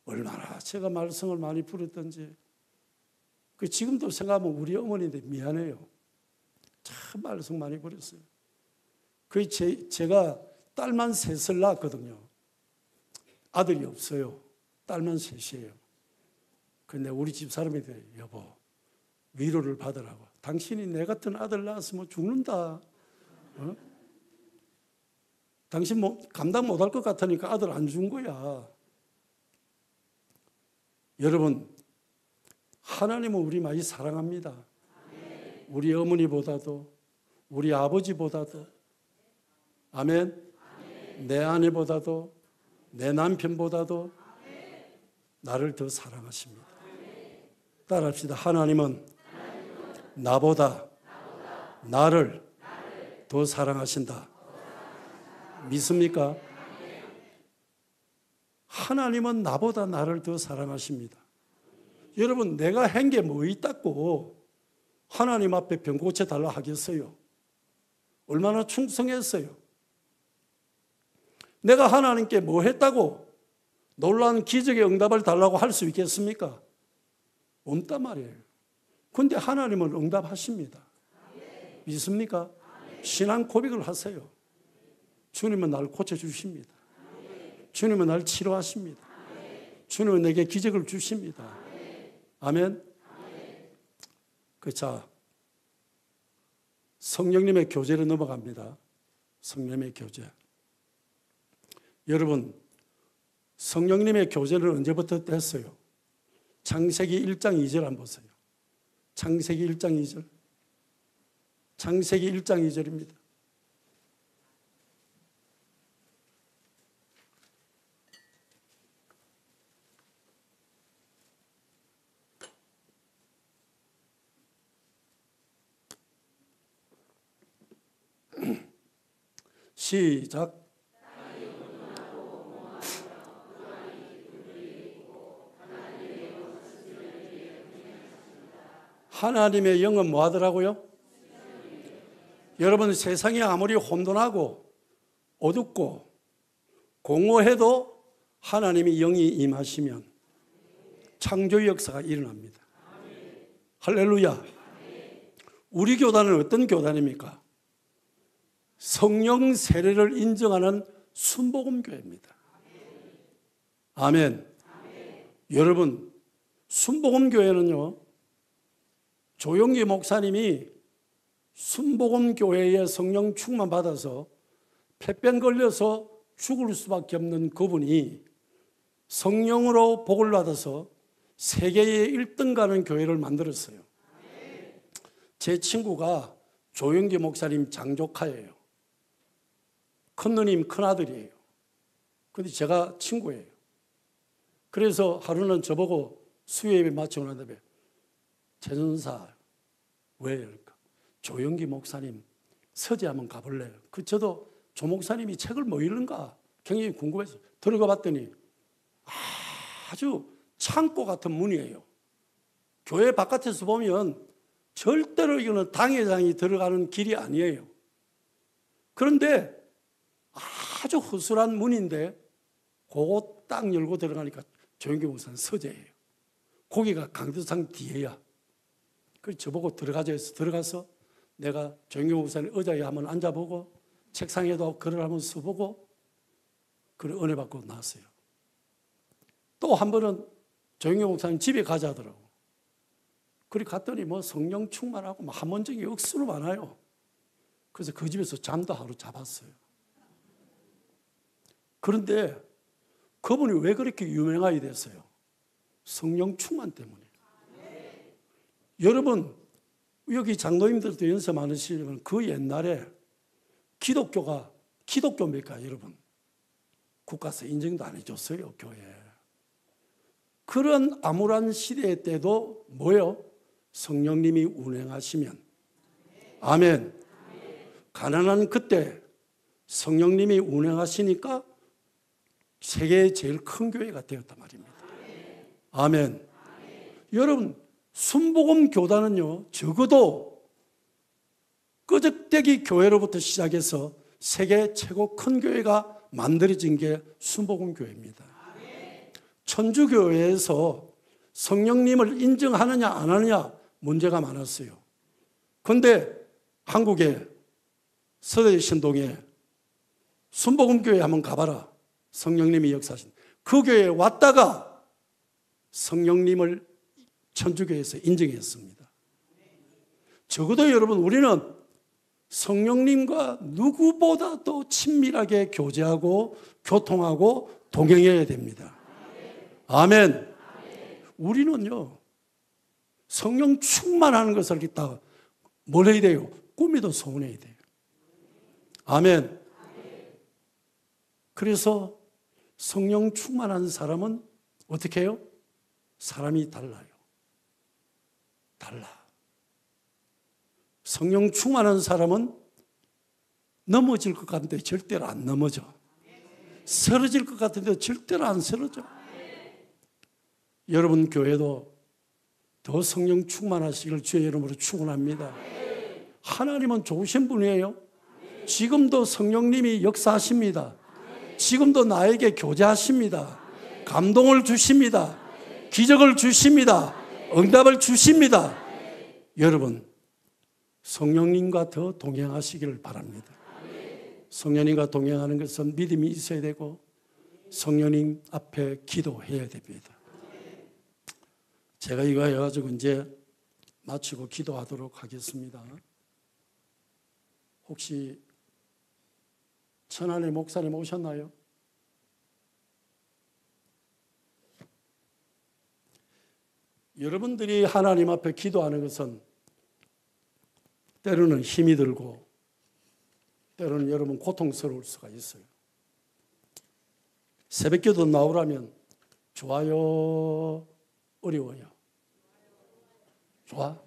얼마나 제가 말썽을 많이 부렸던지. 지금도 생각하면 우리 어머니인데 미안해요. 참 말썽 많이 부렸어요. 제가 딸만 3을 낳았거든요. 아들이 없어요. 딸만 3이에요. 근데 우리 집 사람이 돼요. 여보, 위로를 받으라고. 당신이 내 같은 아들 낳았으면 죽는다. 당신 감당 못할 것 같으니까 아들 안 준 거야. 여러분, 하나님은 우리 많이 사랑합니다. 우리 어머니보다도, 우리 아버지보다도, 아멘. 내 아내보다도, 내 남편보다도 나를 더 사랑하십니다. 따라합시다. 하나님은 나보다 나를 더 사랑하신다. 믿습니까? 하나님은 나보다 나를 더 사랑하십니다. 여러분, 내가 한 게 뭐 있다고 하나님 앞에 병 고쳐달라 하겠어요? 얼마나 충성했어요? 내가 하나님께 뭐 했다고 놀라운 기적의 응답을 달라고 할 수 있겠습니까? 없단 말이에요. 그런데 하나님은 응답하십니다. 믿습니까? 신앙 고백을 하세요. 주님은 나를 고쳐주십니다. 주님은 나를 치료하십니다. 주님은 내게 기적을 주십니다. 아멘. 자, 성령님의 교제로 넘어갑니다. 성령님의 교제. 여러분, 성령님의 교제는 언제부터 됐어요? 창세기 1장 2절 한번 보세요. 창세기 1장 2절. 창세기 1장 2절입니다. 시작. 하나님의 영은 뭐 하더라고요? 여러분, 세상이 아무리 혼돈하고 어둡고 공허해도 하나님의 영이 임하시면 창조의 역사가 일어납니다. 할렐루야. 우리 교단은 어떤 교단입니까? 성령 세례를 인정하는 순복음교회입니다. 아멘. 여러분, 순복음교회는요, 조용기 목사님이 순복음교회의 성령 충만 받아서 폐병 걸려서 죽을 수밖에 없는 그분이 성령으로 복을 받아서 세계의 1등 가는 교회를 만들었어요. 제 친구가 조용기 목사님 장조카예요. 큰누님 큰아들이에요. 그런데 제가 친구예요. 그래서 하루는 저보고 수요예배 마치고 난 다음에 최전사 왜 그럴까? 조용기 목사님 서재 한번 가볼래요? 저도 조 목사님이 책을 뭐 읽는가 굉장히 궁금해서 들어가 봤더니 아주 창고 같은 문이에요. 교회 바깥에서 보면 절대로 이거는 당회장이 들어가는 길이 아니에요. 그런데 아주 허술한 문인데 그거 딱 열고 들어가니까 조용기 목사님 서재예요. 거기가 강도상 뒤에야. 그래서 저보고 들어가자 해서 들어가서 내가 조용기 목사님 의자에 한번 앉아보고 책상에도 글을 한번 써보고 그걸 은혜 받고 나왔어요. 또 한 번은 조용기 목사님 집에 가자 하더라고. 그리 갔더니 뭐 성령 충만하고 뭐 한문적이 억수로 많아요. 그래서 그 집에서 잠도 하루 잡았어요. 그런데 그분이 왜 그렇게 유명하게 됐어요? 성령 충만 때문에. 여러분, 여기 장로님들도 연세 많으시지만 그 옛날에 기독교입니까, 여러분? 국가에서 인정도 안 해줬어요, 교회에. 그런 암울한 시대 때도 뭐예요? 성령님이 운행하시면. 아멘. 가난한 그때 성령님이 운행하시니까 세계의 제일 큰 교회가 되었단 말입니다. 아멘. 여러분, 순복음 교단은요, 적어도 끄적대기 교회로부터 시작해서 세계 최고 큰 교회가 만들어진 게 순복음 교회입니다. 천주교회에서 성령님을 인정하느냐 안 하느냐 문제가 많았어요. 그런데 한국의 서대 신동에 순복음 교회 한번 가봐라. 성령님이 역사하신 그 교회에 왔다가 성령님을 천주교에서 인정했습니다. 적어도 여러분 우리는 성령님과 누구보다 더 친밀하게 교제하고 교통하고 동행해야 됩니다. 아멘. 우리는요, 성령 충만하는 것을 이렇게 다 뭘 해야 돼요? 꿈에도 소원해야 돼요. 아멘. 그래서 성령 충만한 사람은 어떻게 해요? 사람이 달라요. 달라. 성령 충만한 사람은 넘어질 것 같은데 절대로 안 넘어져. 쓰러질 것 같은데 절대로 안 쓰러져. 여러분 교회도 더 성령 충만하시길 주의 이름으로 축원합니다. 하나님은 좋으신 분이에요. 지금도 성령님이 역사하십니다. 지금도 나에게 교제하십니다. 감동을 주십니다. 기적을 주십니다. 응답을 주십니다. 여러분 성령님과 더 동행하시기를 바랍니다. 성령님과 동행하는 것은 믿음이 있어야 되고 성령님 앞에 기도해야 됩니다. 제가 이거 해가지고 이제 마치고 기도하도록 하겠습니다. 혹시 천안의 목사님 오셨나요? 여러분들이 하나님 앞에 기도하는 것은 때로는 힘이 들고 때로는 여러분 고통스러울 수가 있어요. 새벽기도 나오라면 좋아요, 어려워요? 좋아?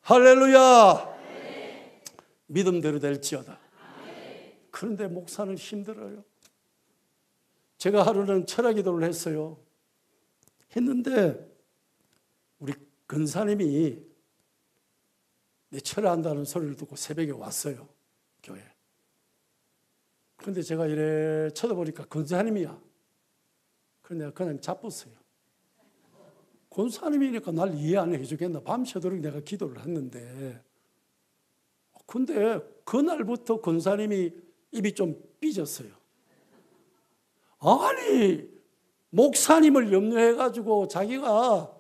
할렐루야! 믿음대로 될지어다. 그런데 목사는 힘들어요. 제가 하루는 철학기도를 했어요. 했는데 우리 근사님이 내 철회한다는 소리를 듣고 새벽에 왔어요. 교회. 그런데 제가 이래 쳐다보니까 근사님이야. 그래서 내가 그냥 잡았어요. 근사님이니까 날 이해 안 해주겠나. 밤새도록 내가 기도를 했는데 근데 그날부터 근사님이 입이 좀 삐졌어요. 아니 목사님을 염려해가지고 자기가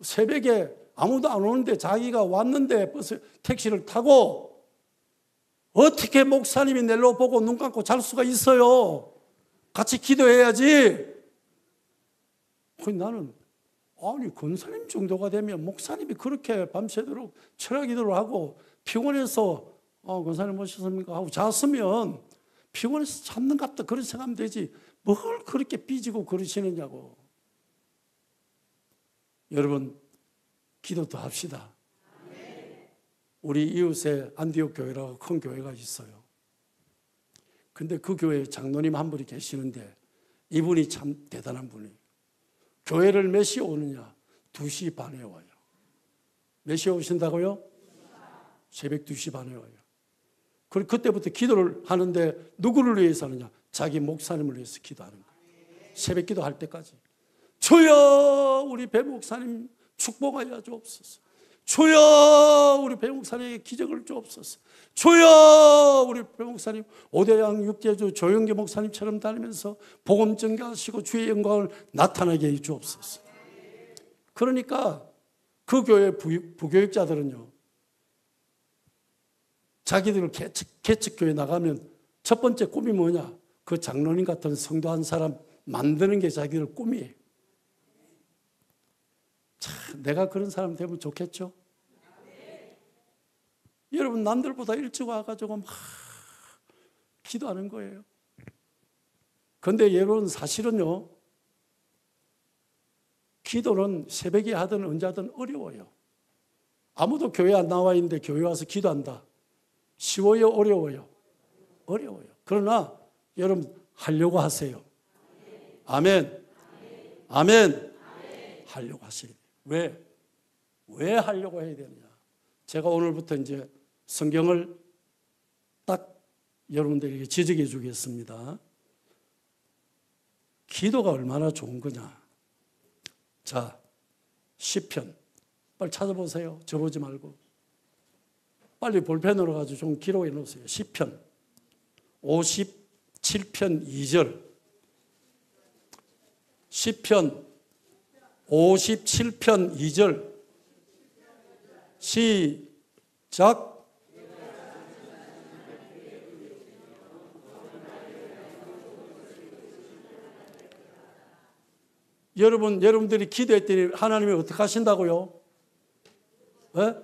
새벽에 아무도 안 오는데 자기가 왔는데 버스 택시를 타고 어떻게 목사님이 낼로 보고 눈 감고 잘 수가 있어요. 같이 기도해야지. 나는 아니 권사님 정도가 되면 목사님이 그렇게 밤새도록 철학기도를 하고 피곤해서 권사님 오셨습니까 하고 잤으면 피곤해서 잠는갑다 그런 생각하면 되지 뭘 그렇게 삐지고 그러시느냐고. 여러분 기도도 합시다. 우리 이웃에 안디옥 교회라고 큰 교회가 있어요. 근데 그 교회에 장로님 한 분이 계시는데 이분이 참 대단한 분이에요. 교회를 몇 시에 오느냐? 2시 반에 와요. 몇 시에 오신다고요? 새벽 2시 반에 와요. 그리고 그때부터 기도를 하는데 누구를 위해서 하느냐? 자기 목사님을 위해서 기도하는 거예요. 새벽 기도할 때까지. 주여 우리 배 목사님 축복하여 주옵소서. 주여 우리 배 목사님에게 기적을 주옵소서. 주여 우리 배 목사님 오대양 육제주 조영기 목사님처럼 다니면서 복음 전가하시고 주의 영광을 나타나게 해 주옵소서. 그러니까 그 교회 부교육자들은요 자기들 개척교회 나가면 첫 번째 꿈이 뭐냐? 그 장로님 같은 성도 한 사람 만드는 게 자기들 꿈이에요. 참, 내가 그런 사람 되면 좋겠죠? 여러분 남들보다 일찍 와가지고 막 기도하는 거예요. 그런데 여러분 사실은요 기도는 새벽에 하든 언제 하든 어려워요. 아무도 교회 안 나와 있는데 교회 와서 기도한다. 쉬워요? 어려워요? 어려워요. 그러나 여러분 하려고 하세요. 아멘. 아멘. 하려고 하세요. 왜? 왜 하려고 해야 되느냐? 제가 오늘부터 이제 성경을 딱 여러분들에게 지적해 주겠습니다. 기도가 얼마나 좋은 거냐? 자, 시편 빨리 찾아보세요. 저보지 말고 빨리 볼펜으로 가지고 좀 기록해 놓으세요. 시편 57편 2절 시편 57편 2절 시작 여러분들이 기도했더니 하나님이 어떻게 하신다고요? 네?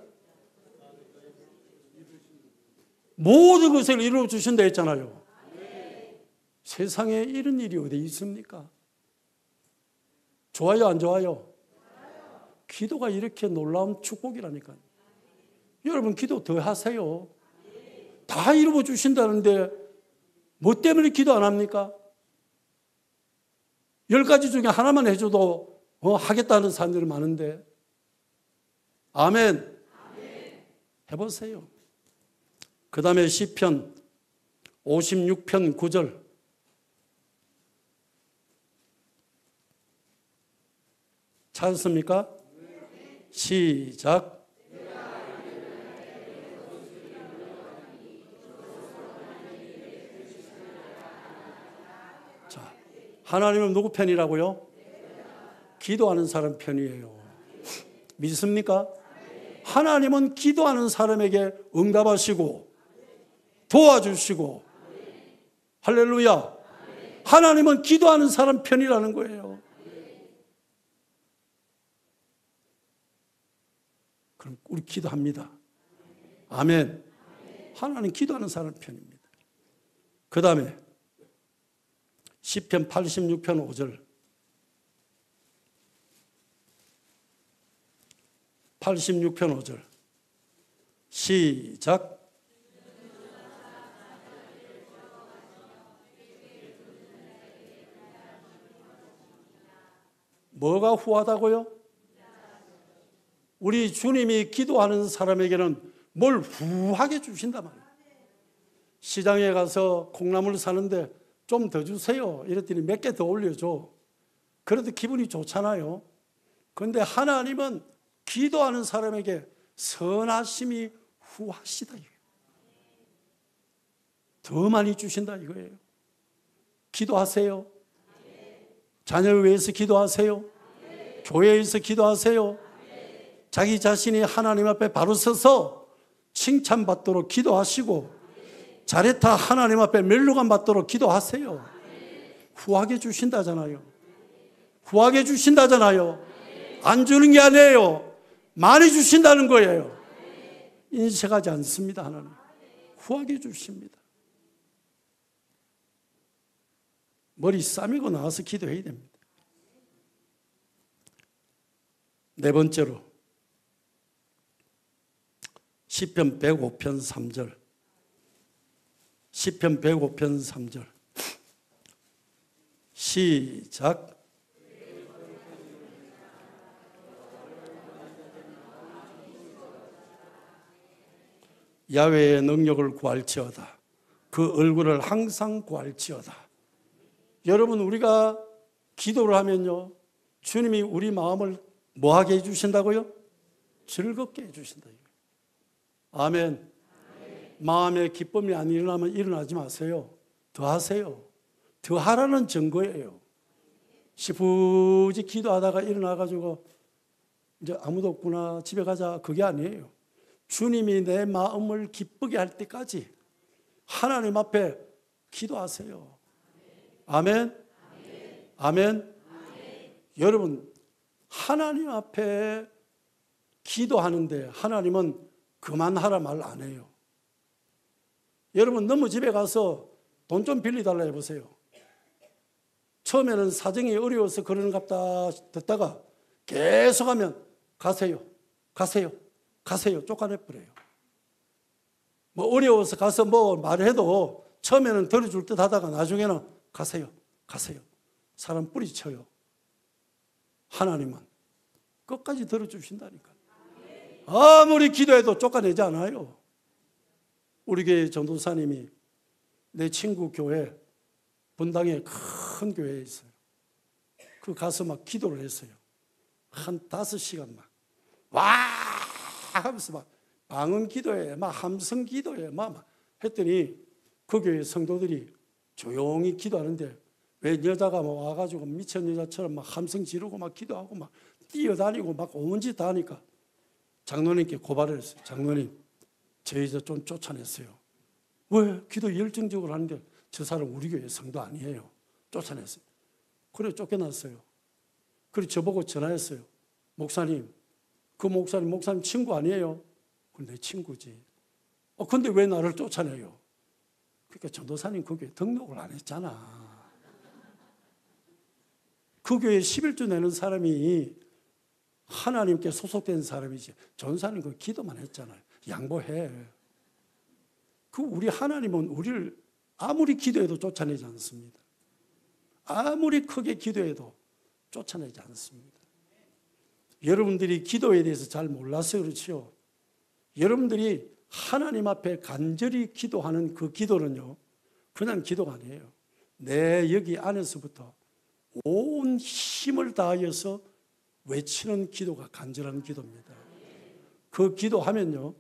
모든 것을 이루어 주신다 했잖아요. 세상에 이런 일이 어디 있습니까? 좋아요, 안 좋아요? 기도가 이렇게 놀라운 축복이라니까요. 여러분 기도 더 하세요. 다 이루어 주신다는데 뭐 때문에 기도 안 합니까? 10가지 중에 하나만 해줘도 하겠다는 사람들이 많은데. 아멘. 해보세요. 그 다음에 시편 56편 9절. 찾았습니까? 시작. 자, 하나님은 누구 편이라고요? 기도하는 사람 편이에요. 믿습니까? 하나님은 기도하는 사람에게 응답하시고 도와주시고, 할렐루야. 하나님은 기도하는 사람 편이라는 거예요. 그럼 우리 기도합니다. 아멘. 하나님 기도하는 사람 편입니다. 그 다음에 시편 86편 5절. 86편 5절. 시작. 뭐가 후하다고요? 우리 주님이 기도하는 사람에게는 뭘 후하게 주신단 말이에요. 시장에 가서 콩나물 사는데 좀 더 주세요. 이랬더니 몇 개 더 올려줘. 그래도 기분이 좋잖아요. 그런데 하나님은 기도하는 사람에게 선하심이 후하시다. 더 많이 주신다 이거예요. 기도하세요. 자녀를 위해서 기도하세요. 교회에서 기도하세요. 자기 자신이 하나님 앞에 바로 서서 칭찬받도록 기도하시고 잘했다 하나님 앞에 멸류관 받도록 기도하세요. 후하게 주신다잖아요. 후하게 주신다잖아요. 안 주는 게 아니에요. 많이 주신다는 거예요. 인색하지 않습니다. 하나님 후하게 주십니다. 머리 싸매고 나와서 기도해야 됩니다. 네 번째로 시편 105편 3절. 시편 105편 3절. 시작. 야훼의 능력을 구할지어다. 그 얼굴을 항상 구할지어다. 여러분 우리가 기도를 하면요, 주님이 우리 마음을 뭐하게 해주신다고요? 즐겁게 해주신다. 아멘. 마음에 기쁨이 안 일어나면 일어나지 마세요. 더 하세요. 더 하라는 증거예요. 시부지 기도하다가 일어나가지고 이제 아무도 없구나 집에 가자 그게 아니에요. 주님이 내 마음을 기쁘게 할 때까지 하나님 앞에 기도하세요. 아멘. 아멘. 여러분 하나님 앞에 기도하는데 하나님은 그만하라 말 안 해요. 여러분 너무 집에 가서 돈 좀 빌려달라 해보세요. 처음에는 사정이 어려워서 그러는갑다 듣다가 계속하면 가세요. 가세요. 가세요. 쫓아내버려요. 뭐 어려워서 가서 뭐 말해도 처음에는 들어줄 듯 하다가 나중에는 가세요. 가세요. 사람 뿌리쳐요. 하나님은 끝까지 들어주신다니까. 아무리 기도해도 쫓아내지 않아요. 우리 교회 전도사님이 내 친구 교회 분당에 큰 교회에 있어요. 그 가서 막 기도를 했어요. 한 5시간 막 와 하면서 막 방언 기도해, 막 함성 기도해, 막 했더니 그 교회 성도들이 조용히 기도하는데 왜 여자가 막 와가지고 미친 여자처럼 막 함성 지르고 막 기도하고 막 뛰어다니고 막 온 짓 다 하니까 장로님께 고발을 했어요. 장로님, 저희도 좀 쫓아냈어요. 왜? 기도 열정적으로 하는데 저 사람 우리 교회 성도 아니에요. 쫓아냈어요. 그래 쫓겨났어요. 그래 저보고 전화했어요. 목사님, 그 목사님 친구 아니에요? 그래 내 친구지. 근데 왜 나를 쫓아내요? 그러니까 전도사님 그 교회 등록을 안 했잖아. 그 교회 11조 내는 사람이 하나님께 소속된 사람이지. 전사님 그 기도만 했잖아요. 양보해. 그 우리 하나님은 우리를 아무리 기도해도 쫓아내지 않습니다. 아무리 크게 기도해도 쫓아내지 않습니다. 여러분들이 기도에 대해서 잘 몰라서 그렇지요. 여러분들이 하나님 앞에 간절히 기도하는 그 기도는요, 그냥 기도가 아니에요. 내 여기 안에서부터 온 힘을 다하여서 외치는 기도가 간절한 기도입니다. 그 기도하면요,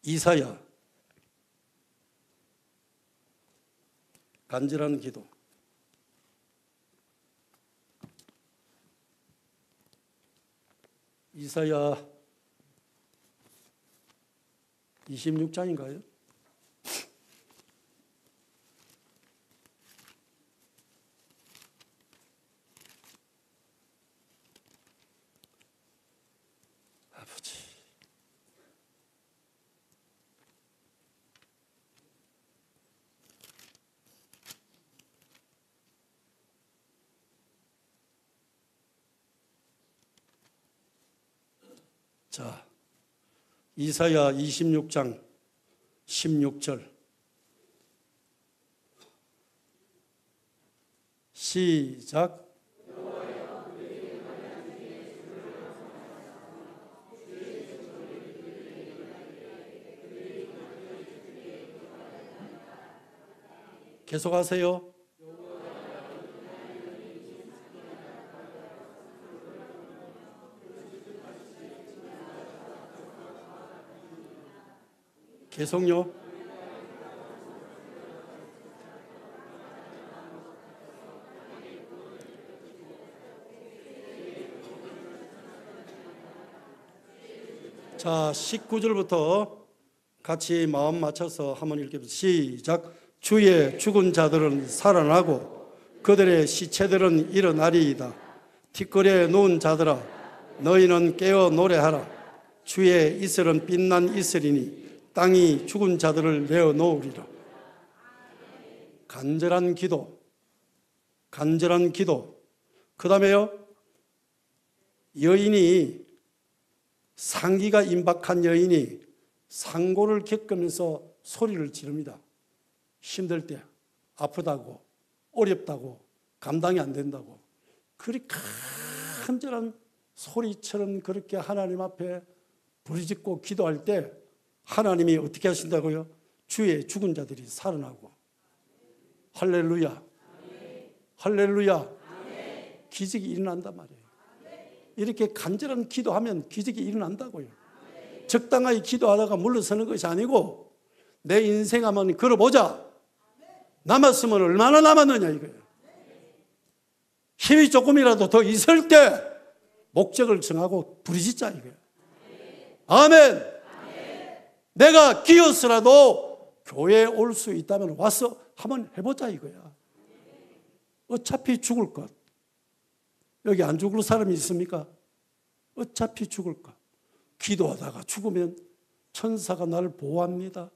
이사야 간절한 기도. 이사야 26장인가요? 아버지. 자, 이사야 26장 16절 시작. 계속하세요. 계속요. 자, 19절부터 같이 마음 맞춰서 한번 읽겠습니다. 시작. 주의 죽은 자들은 살아나고 그들의 시체들은 일어나리이다. 뒷거리에 누운 자들아, 너희는 깨어 노래하라. 주의 이슬은 빛난 이슬이니 땅이 죽은 자들을 내어놓으리라. 간절한 기도, 간절한 기도. 그 다음에요, 여인이, 상기가 임박한 여인이 상고를 겪으면서 소리를 지릅니다. 힘들 때, 아프다고, 어렵다고, 감당이 안 된다고. 그리 간절한 소리처럼 그렇게 하나님 앞에 부르짖고 기도할 때 하나님이 어떻게 하신다고요? 주의 죽은 자들이 살아나고. 할렐루야. 할렐루야. 기적이 일어난단 말이에요. 이렇게 간절한 기도하면 기적이 일어난다고요. 적당하게 기도하다가 물러서는 것이 아니고 내 인생 한번 걸어보자. 남았으면 얼마나 남았느냐 이거예요. 힘이 조금이라도 더 있을 때 목적을 정하고 부르짖자 이거예요. 아멘. 내가 기어서라도 교회에 올 수 있다면 와서 한번 해보자 이거야. 어차피 죽을 것. 여기 안 죽을 사람이 있습니까? 어차피 죽을 것. 기도하다가 죽으면 천사가 나를 보호합니다.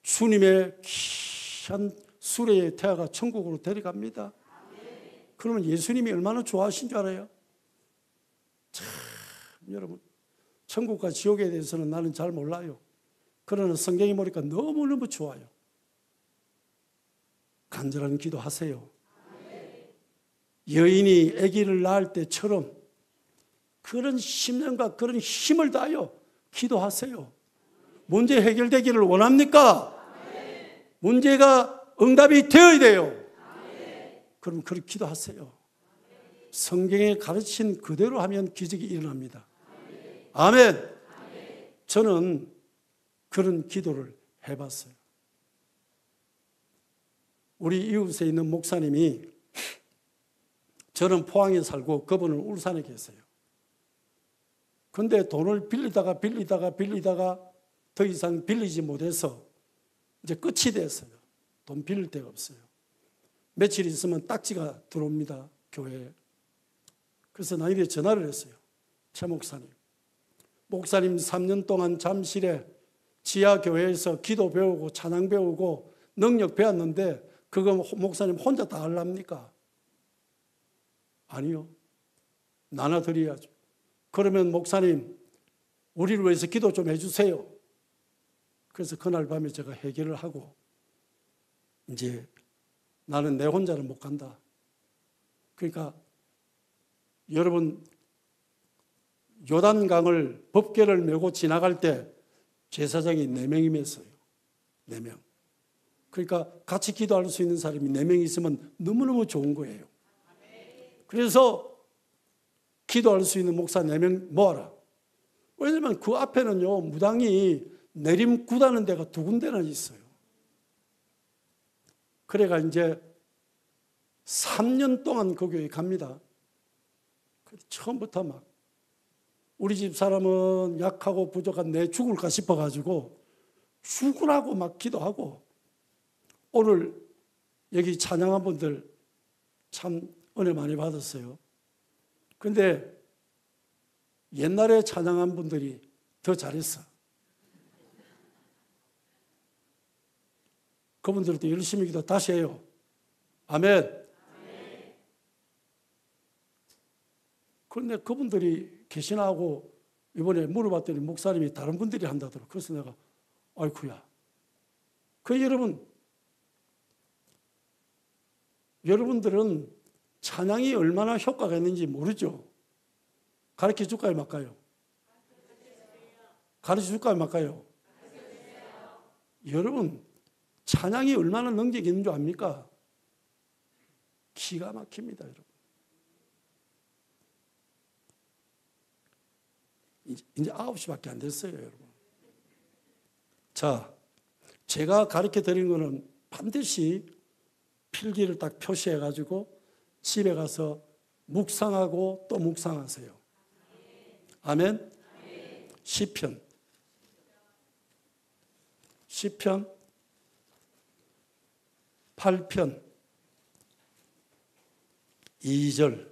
주님의 귀한 수레에 태워가 천국으로 데려갑니다. 그러면 예수님이 얼마나 좋아하신 줄 알아요? 참 여러분, 천국과 지옥에 대해서는 나는 잘 몰라요. 그러나 성경에 보니까 너무너무 좋아요. 간절한 기도하세요. 여인이 아기를 낳을 때처럼 그런 심령과 그런 힘을 다하여 기도하세요. 문제 해결되기를 원합니까? 문제가 응답이 되어야 돼요. 그럼 그렇게 기도하세요. 성경에 가르친 그대로 하면 기적이 일어납니다. 아멘. 저는 그런 기도를 해봤어요. 우리 이웃에 있는 목사님이, 저는 포항에 살고 그분은 울산에 계세요. 근데 돈을 빌리다가 더 이상 빌리지 못해서 이제 끝이 됐어요. 돈 빌릴 데가 없어요. 며칠 있으면 딱지가 들어옵니다, 교회에. 그래서 나에게 전화를 했어요. 최 목사님. 목사님 3년 동안 잠실에 지하교회에서 기도 배우고 찬양 배우고 능력 배웠는데 그거 목사님 혼자 다 하랍니까? 아니요. 나눠드려야죠. 그러면 목사님 우리를 위해서 기도 좀 해주세요. 그래서 그날 밤에 제가 해결을 하고 이제 나는 내 혼자는 못 간다. 그러니까 여러분 요단강을 법궤를 메고 지나갈 때 제사장이 4명이었어요. 4명. 그러니까 같이 기도할 수 있는 사람이 4명이 있으면 너무너무 좋은 거예요. 그래서 기도할 수 있는 목사 4명 모아라. 왜냐하면 그 앞에는요 무당이 내림 굿하는 데가 2군데나 있어요. 그래가 이제 3년 동안 그 교회 갑니다. 처음부터 막 우리 집 사람은 약하고 부족한 내 죽을까 싶어가지고 죽으라고 막 기도하고 오늘 여기 찬양한 분들 참 은혜 많이 받았어요. 근데 옛날에 찬양한 분들이 더 잘했어. 그분들도 열심히 기도 다시 해요. 아멘. 그런데 그분들이 계시나하고 이번에 물어봤더니 목사님이 다른 분들이 한다더라고요. 그래서 내가 아이쿠야. 여러분들은 찬양이 얼마나 효과가 있는지 모르죠. 가르쳐 줄까요 말까요? 가르쳐 줄까요 말까요? 여러분 찬양이 얼마나 능력이 있는 줄 압니까? 기가 막힙니다. 여러분. 이제 9시밖에 안 됐어요, 여러분. 자, 제가 가르쳐 드린 거는 반드시 필기를 딱 표시해 가지고 집에 가서 묵상하고 또 묵상하세요. 아멘. 시편 8편 2절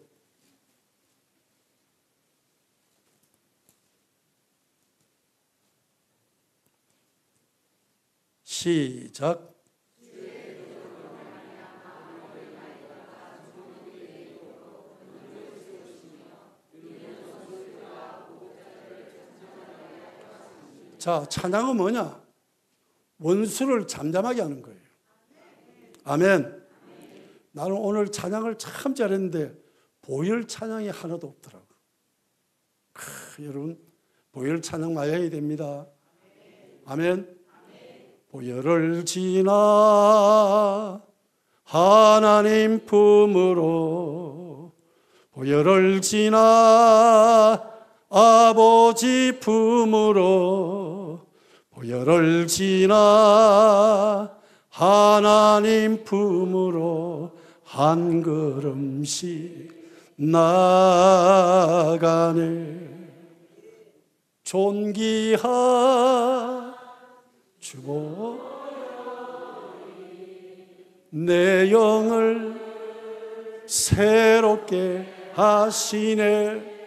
시작. 자, 찬양은 뭐냐? 원수를 잠잠하게 하는 거예요. 아멘. 나는 오늘 찬양을 참 잘했는데 보혈 찬양이 하나도 없더라고요. 여러분 보혈 찬양 많이 해야 됩니다. 아멘. 보혈을 지나 하나님 품으로 보혈을 지나 아버지 품으로 보혈을 지나 하나님 품으로 한 걸음씩 나가네. 존귀한 주보 내 영을 새롭게 하시네.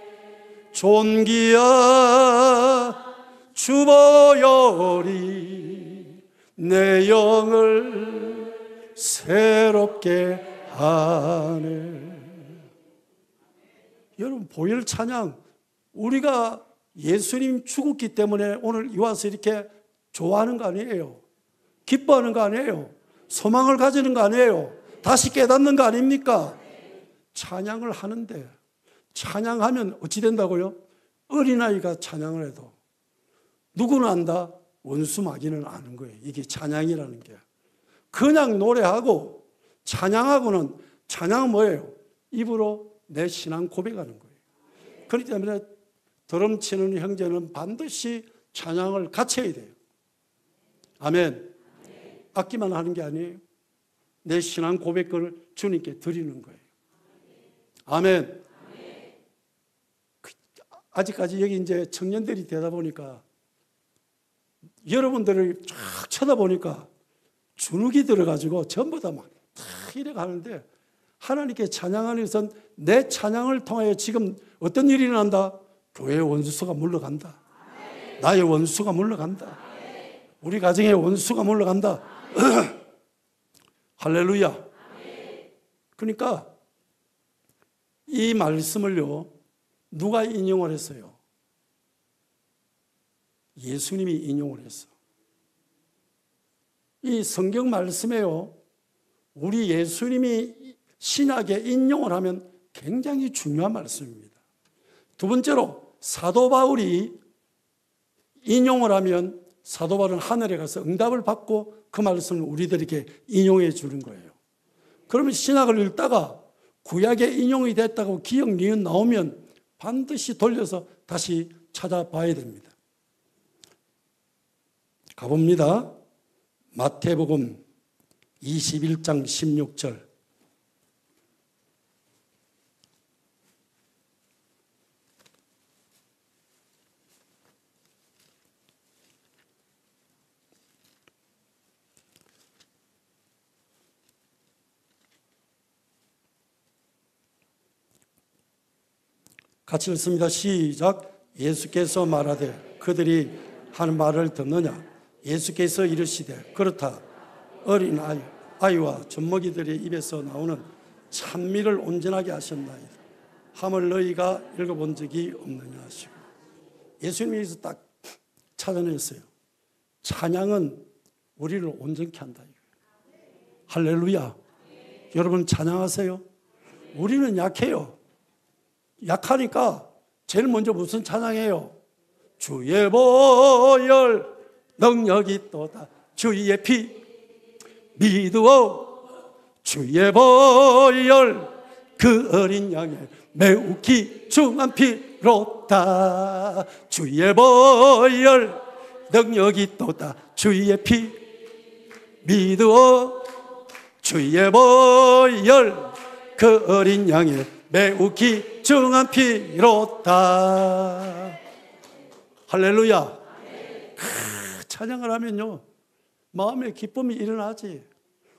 존귀한 주보혈이 내 영을 새롭게 하네. 여러분 보혈 찬양, 우리가 예수님 죽었기 때문에 오늘 와서 이렇게 좋아하는 거 아니에요. 기뻐하는 거 아니에요. 소망을 가지는 거 아니에요. 다시 깨닫는 거 아닙니까? 찬양을 하는데 찬양하면 어찌 된다고요? 어린아이가 찬양을 해도 누구는 안다? 원수 마귀는 아는 거예요. 이게 찬양이라는 게. 그냥 노래하고 찬양하고는, 찬양은 뭐예요? 입으로 내 신앙 고백하는 거예요. 그렇기 때문에 드럼 치는 형제는 반드시 찬양을 같이 해야 돼요. 아멘. 악기만 하는 게 아니에요. 내 신앙 고백을 주님께 드리는 거예요. 아멘. 아직까지 여기 이제 청년들이 되다 보니까 여러분들을 쫙 쳐다보니까 주눅이 들어가지고 전부 다 막 이래 가는데 하나님께 찬양하는 것은 내 찬양을 통하여 지금 어떤 일이 난다? 교회의 원수가 물러간다. 나의 원수가 물러간다. 우리 가정의 원수가 물러간다. 할렐루야. 그러니까 이 말씀을요, 누가 인용을 했어요? 예수님이 인용을 했어. 이 성경 말씀에요, 우리 예수님이 신약에 인용을 하면 굉장히 중요한 말씀입니다. 두 번째로 사도 바울이 인용을 하면 사도 바울은 하늘에 가서 응답을 받고 그 말씀을 우리들에게 인용해 주는 거예요. 그러면 신약을 읽다가 구약에 인용이 됐다고 기억, 니은 나오면 반드시 돌려서 다시 찾아봐야 됩니다. 가봅니다. 마태복음 21장 16절. 같이 읽습니다. 시작. 예수께서 말하되 그들이 하는 말을 듣느냐? 예수께서 이르시되 그렇다. 어린 아이와 젖먹이들의 입에서 나오는 찬미를 온전하게 하셨나이다. 함을 너희가 읽어본 적이 없느냐 하시고, 예수님이 여기서 딱 찾아냈어요. 찬양은 우리를 온전케 한다. 할렐루야. 여러분 찬양하세요. 우리는 약해요. 약하니까 제일 먼저 무슨 찬양해요? 주의 보혈 능력이 또다. 주의 피 믿으오. 주의 보혈 그 어린 양의 매우 귀중한 피로다. 주의 보혈 능력이 또다. 주의 피 믿으오. 주의 보혈 그 어린 양의 매우 귀중한 피로다. 할렐루야. 찬양을 하면요, 마음에 기쁨이 일어나지.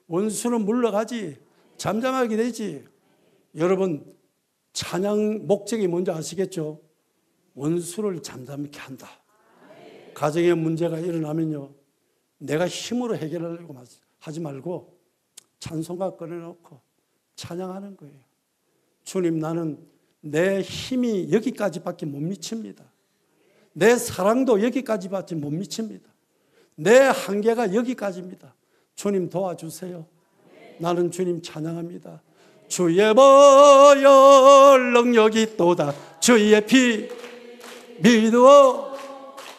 원수는 물러가지. 잠잠하게 되지. 여러분, 찬양 목적이 뭔지 아시겠죠? 원수를 잠잠케 한다. 가정에 문제가 일어나면요, 내가 힘으로 해결하려고 하지 말고 찬송가 꺼내놓고 찬양하는 거예요. 주님, 나는 내 힘이 여기까지밖에 못 미칩니다. 내 사랑도 여기까지밖에 못 미칩니다. 내 한계가 여기까지입니다. 주님 도와주세요. 나는 주님 찬양합니다. 주의 보혈 능력이 또다. 주의 피 믿으오.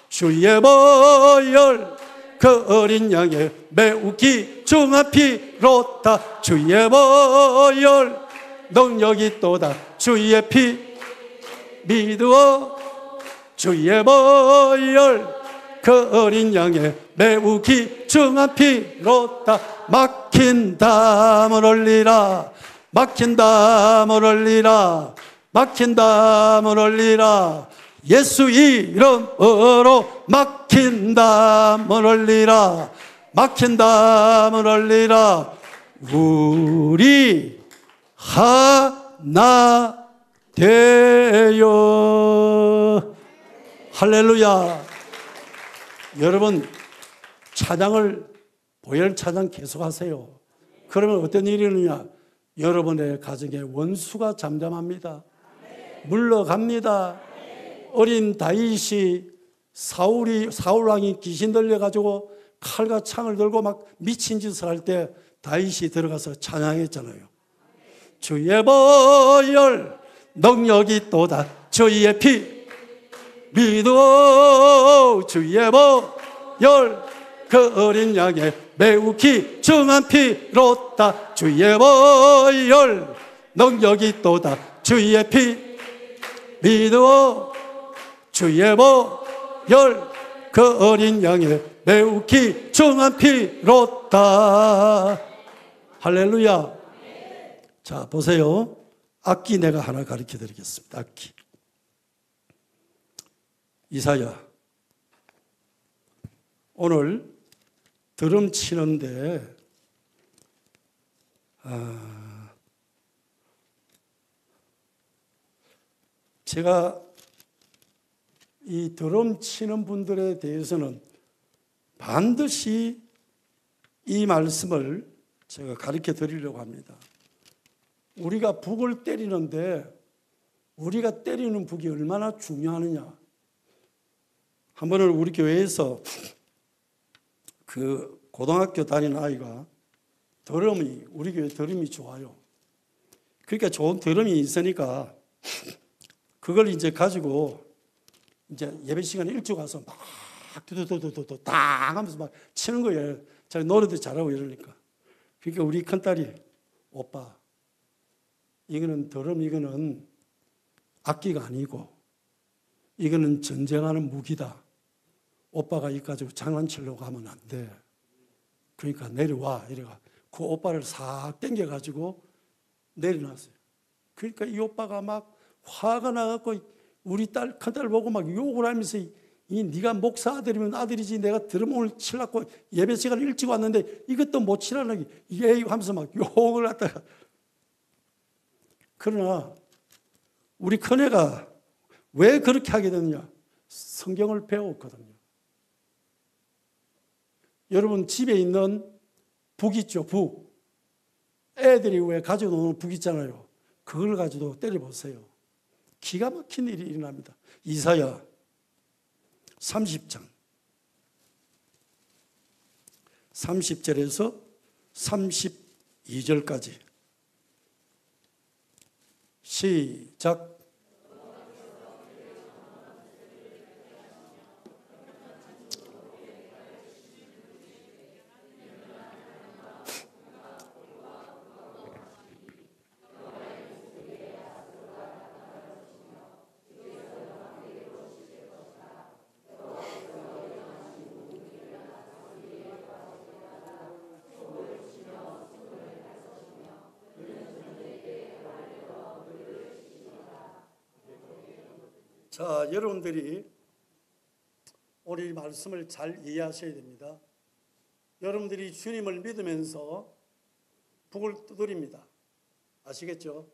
주의 보혈 그 어린 양의 매우 귀중한 피로다. 주의 보혈 능력이 또다. 주의 피 믿으오. 주의 보혈 그 어린 양의 매우 귀중한 피로다. 막힌 담을 흘리라. 막힌 담을 흘리라. 막힌 담을 흘리라. 예수 이름으로 막힌 담을 흘리라. 막힌 담을 흘리라. 우리 하나 되어. 할렐루야. 여러분, 찬양을, 보혈 찬양 계속하세요. 그러면 어떤 일이 일어나냐? 여러분의 가정에 원수가 잠잠합니다. 물러갑니다. 어린 다윗이 사울왕이 귀신 들려가지고 칼과 창을 들고 막 미친 짓을 할 때 다윗이 들어가서 찬양했잖아요. 주의 보혈 능력이 또다. 주의 피 믿어. 주의 보혈 그 어린 양의 매우 귀중한 피로다. 주의 보혈 능력이 또다. 주의 피 믿어. 주의 보혈 그 어린 양의 매우 귀중한 피로다. 할렐루야. 자, 보세요. 악기 내가 하나 가르쳐 드리겠습니다. 악기. 이사야, 오늘 드럼 치는데 제가 이 드럼 치는 분들에 대해서는 반드시 이 말씀을 제가 가르쳐 드리려고 합니다. 우리가 북을 때리는데 우리가 때리는 북이 얼마나 중요하느냐. 한 번은 우리 교회에서 그 고등학교 다니는 아이가 우리 교회 드럼이 좋아요. 그러니까 좋은 드럼이 있으니까 그걸 이제 가지고 이제 예배 시간에 일찍 와서 막 두두두두두 땅 하면서 막 치는 거예요. 자기 노래도 잘하고 이러니까. 그러니까 우리 큰딸이 오빠 이거는 드럼 이거는 악기가 아니고 이거는 전쟁하는 무기다. 오빠가 이 가지고 장난치려고 하면 안 돼. 그러니까 내려와 이래가 그 오빠를 싹 당겨가지고 내려놨어요. 그러니까 이 오빠가 막 화가 나갖고 우리 큰딸 보고 막 욕을 하면서 네가 목사 아들이면 아들이지 내가 드럼 오늘 치려고 예배 시간 일찍 왔는데 이것도 못 치라는 게 하면서 막 욕을 하다가. 그러나 우리 큰애가 왜 그렇게 하게 됐느냐? 성경을 배웠거든요. 여러분 집에 있는 북 있죠, 북. 애들이 왜 가지고 노는 북 있잖아요. 그걸 가지고 때려보세요. 기가 막힌 일이 일어납니다. 이사야 30장 30절에서 32절까지 시작. 자, 여러분들이 오늘 이 말씀을 잘 이해하셔야 됩니다. 여러분들이 주님을 믿으면서 북을 두드립니다. 아시겠죠?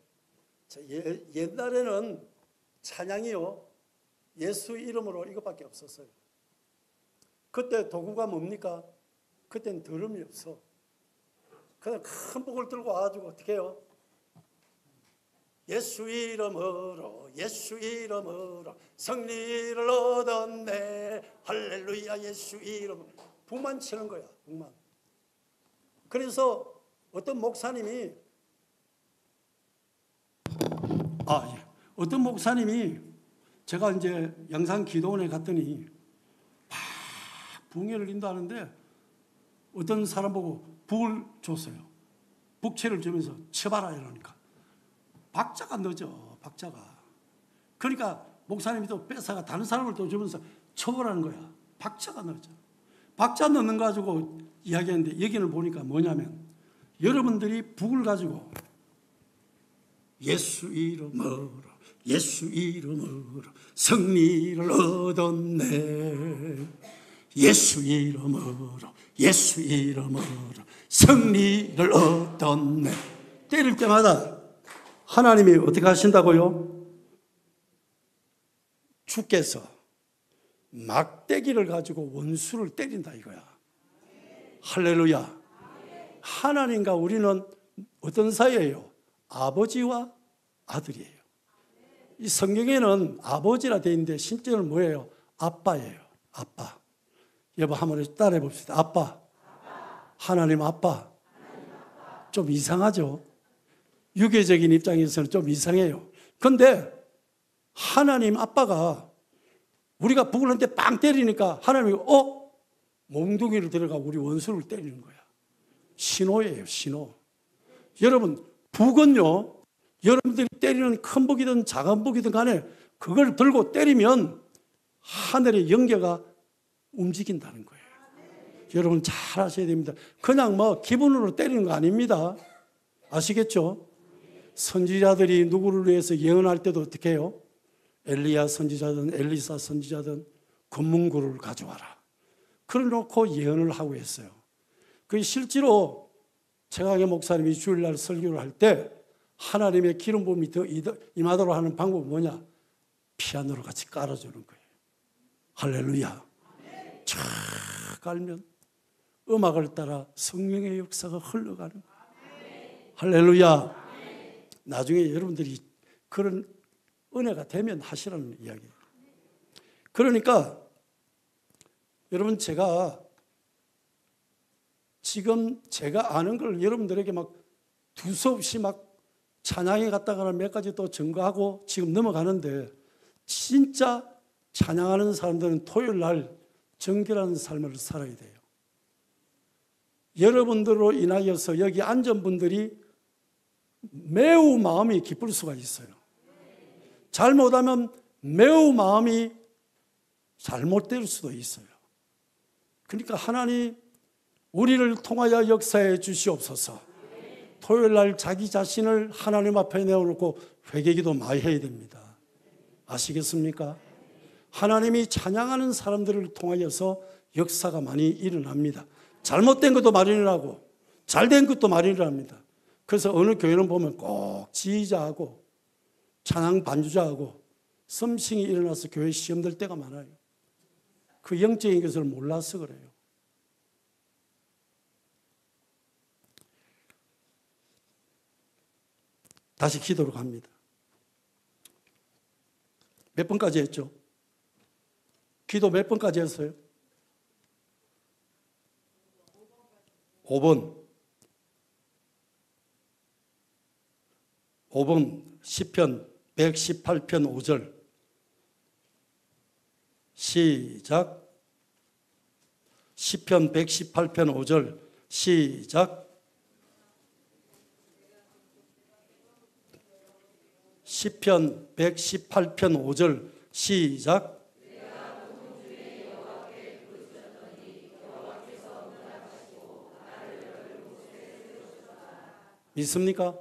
자, 옛날에는 찬양이요, 예수 이름으로 이것밖에 없었어요. 그때 도구가 뭡니까? 그때는 드럼이 없어. 그냥 큰 북을 들고 와가지고 어떻게 해요? 예수 이름으로 예수 이름으로 승리를 얻었네 할렐루야 예수 이름으로 북만 치는 거야. 북만. 그래서 어떤 목사님이 어떤 목사님이 제가 이제 영산 기도원에 갔더니 막 붕괴를 인도하는데 어떤 사람 보고 북을 줬어요. 북채를 주면서 쳐봐라 이러니까 박자가 늦어, 박자가. 그러니까 목사님이 또 뺏어가 다른 사람을 또 주면서 쳐보라는 거야. 박자가 늦어. 박자 넣는 거 가지고 이야기하는데 여기는 보니까 뭐냐면 여러분들이 북을 가지고 예수 이름으로 예수 이름으로 승리를 얻었네 예수 이름으로 예수 이름으로 승리를 얻었네. 때릴 때마다 하나님이 어떻게 하신다고요? 주께서 막대기를 가지고 원수를 때린다 이거야. 할렐루야. 하나님과 우리는 어떤 사이예요? 아버지와 아들이에요. 이 성경에는 아버지라 되어 있는데 실제로는 뭐예요? 아빠예요. 아빠. 여보 한번 따라해 봅시다. 아빠. 하나님 아빠. 좀 이상하죠? 유교적인 입장에서는 좀 이상해요. 그런데 하나님 아빠가 우리가 북을 한 대 빵 때리니까 하나님이 몽둥이를 들어가고 우리 원수를 때리는 거야. 신호예요, 신호. 여러분, 북은요, 여러분들이 때리는 큰 북이든 작은 북이든 간에 그걸 들고 때리면 하늘의 영계가 움직인다는 거예요. 여러분 잘 아셔야 됩니다. 그냥 뭐 기분으로 때리는 거 아닙니다. 아시겠죠? 선지자들이 누구를 위해서 예언할 때도 어떻게 해요? 엘리야 선지자든 엘리사 선지자든 금문구를 가져와라. 그래 놓고 예언을 하고 했어요. 그 실제로 최강의 목사님이 주일날 설교를 할 때 하나님의 기름 부음이 더 임하도록 하는 방법은 뭐냐? 피아노로 같이 깔아주는 거예요. 할렐루야. 쫙 깔면 음악을 따라 성령의 역사가 흘러가는 거예요. 할렐루야. 나중에 여러분들이 그런 은혜가 되면 하시라는 이야기예요. 그러니까 여러분, 제가 지금 제가 아는 걸 여러분들에게 막 두서없이 막 찬양에 갔다가 몇 가지 또 증거하고 지금 넘어가는데, 진짜 찬양하는 사람들은 토요일 날 정결한 삶을 살아야 돼요. 여러분들로 인하여서 여기 앉은 분들이 매우 마음이 기쁠 수가 있어요. 잘못하면 매우 마음이 잘못될 수도 있어요. 그러니까 하나님, 우리를 통하여 역사해 주시옵소서. 토요일 날 자기 자신을 하나님 앞에 내어놓고 회개기도 많이 해야 됩니다. 아시겠습니까? 하나님이 찬양하는 사람들을 통하여서 역사가 많이 일어납니다. 잘못된 것도 많이 일어나고 잘된 것도 많이 일어납니다. 그래서 어느 교회는 보면 꼭 지휘자하고 찬양 반주자하고 썸씽이 일어나서 교회 시험 들 때가 많아요. 그 영적인 것을 몰라서 그래요. 다시 기도로 갑니다. 몇 번까지 했죠? 기도 몇 번까지 했어요? 5번. 5번 시편 118편 5절. 시작. 시편 118편 5절. 시작. 시편 118편 5절. 시작. 믿습니까?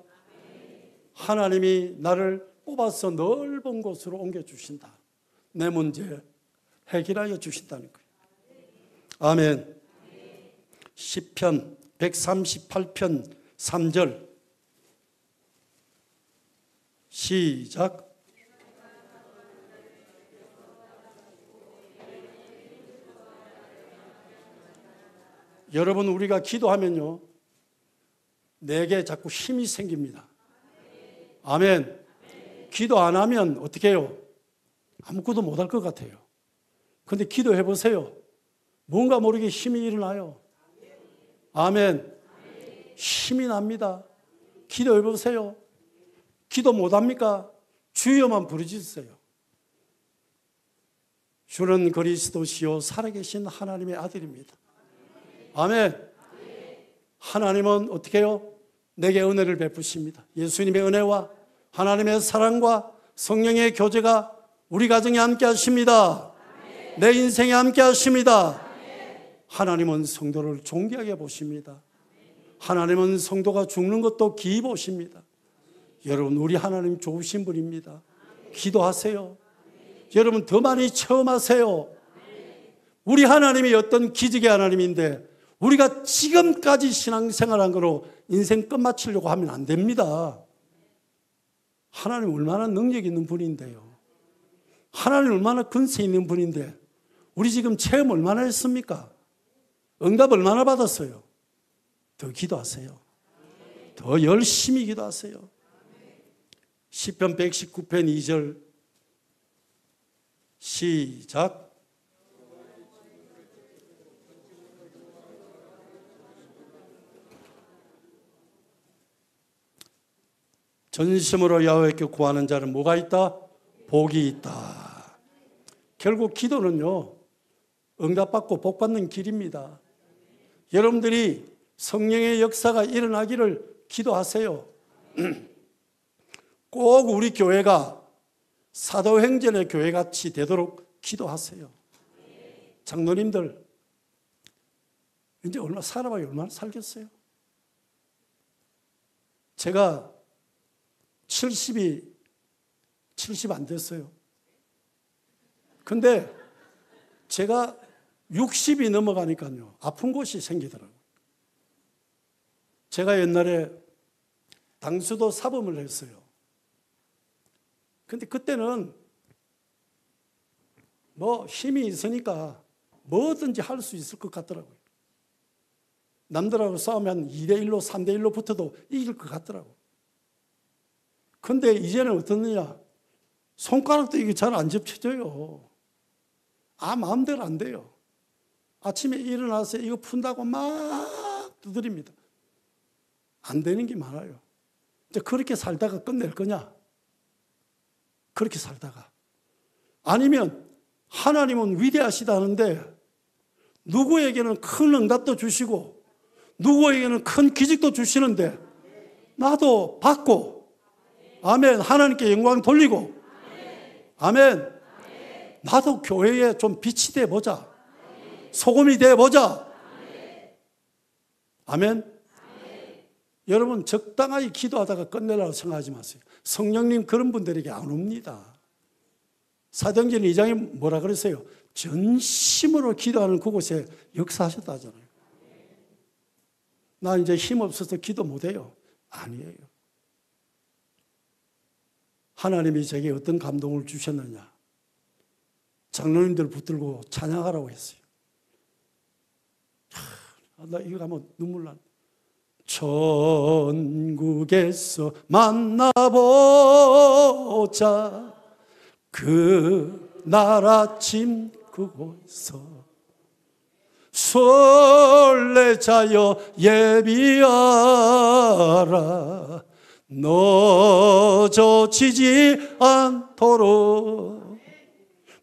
하나님이 나를 뽑아서 넓은 곳으로 옮겨주신다. 내 문제 해결하여 주신다는 거예요. 아멘. 시편 138편 3절. 시작. 여러분, 우리가 기도하면요, 내게 자꾸 힘이 생깁니다. 아멘. 기도 안 하면 어떻게 해요? 아무것도 못할 것 같아요. 그런데 기도해 보세요. 뭔가 모르게 힘이 일어나요. 아멘. 힘이 납니다. 기도해 보세요. 기도 못합니까? 주여만 부르짖으세요. 주는 그리스도시요 살아계신 하나님의 아들입니다. 아멘. 하나님은 어떻게 해요? 내게 은혜를 베푸십니다. 예수님의 은혜와 하나님의 사랑과 성령의 교제가 우리 가정에 함께 하십니다. 내 인생에 함께 하십니다. 하나님은 성도를 존귀하게 보십니다. 하나님은 성도가 죽는 것도 기이 보십니다. 여러분, 우리 하나님 좋으신 분입니다. 기도하세요. 여러분, 더 많이 체험하세요. 우리 하나님이 어떤 기적의 하나님인데 우리가 지금까지 신앙생활한 거로 인생 끝마치려고 하면 안 됩니다. 하나님 얼마나 능력 있는 분인데요. 하나님 얼마나 근세 있는 분인데 우리 지금 체험 얼마나 했습니까? 응답 얼마나 받았어요? 더 기도하세요. 더 열심히 기도하세요. 시편 119편 2절 시작. 전심으로 야훼께 구하는 자는 뭐가 있다? 복이 있다. 결국 기도는요, 응답받고 복받는 길입니다. 여러분들이 성령의 역사가 일어나기를 기도하세요. 꼭 우리 교회가 사도행전의 교회같이 되도록 기도하세요. 장로님들, 이제 얼마 살아봐야 얼마나 살겠어요? 제가 70 안 됐어요. 근데 제가 60이 넘어가니까요, 아픈 곳이 생기더라고요. 제가 옛날에 당수도 사범을 했어요. 근데 그때는 뭐 힘이 있으니까 뭐든지 할 수 있을 것 같더라고요. 남들하고 싸우면 2대1로 3대1로 붙어도 이길 것 같더라고요. 근데 이제는 어떻느냐, 손가락도 이게 잘 안 접혀져요. 마음대로 안 돼요. 아침에 일어나서 이거 푼다고 막 두드립니다. 안 되는 게 많아요. 이제 그렇게 살다가 끝낼 거냐? 그렇게 살다가. 아니면 하나님은 위대하시다는데 누구에게는 큰 응답도 주시고 누구에게는 큰 기적도 주시는데 나도 받고, 아멘, 하나님께 영광 돌리고, 아멘, 나도 교회에 좀 빛이 돼보자, 소금이 돼보자, 아멘. 여러분, 적당하게 기도하다가 끝내라고 생각하지 마세요. 성령님 그런 분들에게 안 옵니다. 사도행전 2장에 뭐라 그랬어요? 전심으로 기도하는 그곳에 역사하셨다 하잖아요. 나 이제 힘 없어서 기도 못해요. 아니에요. 하나님이 제게 어떤 감동을 주셨느냐, 장로님들 붙들고 찬양하라고 했어요. 나 이거 가면 눈물 나. 천국에서 만나보자, 그날 아침 그곳에서 설레자여 예비하라, 너져지지 않도록.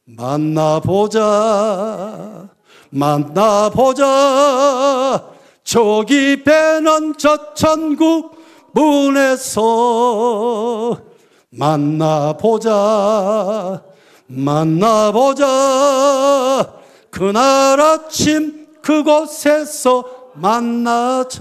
만나보자, 만나보자, 저기 배는 저 천국 문에서. 만나보자, 만나보자, 그날 아침 그곳에서 만나자.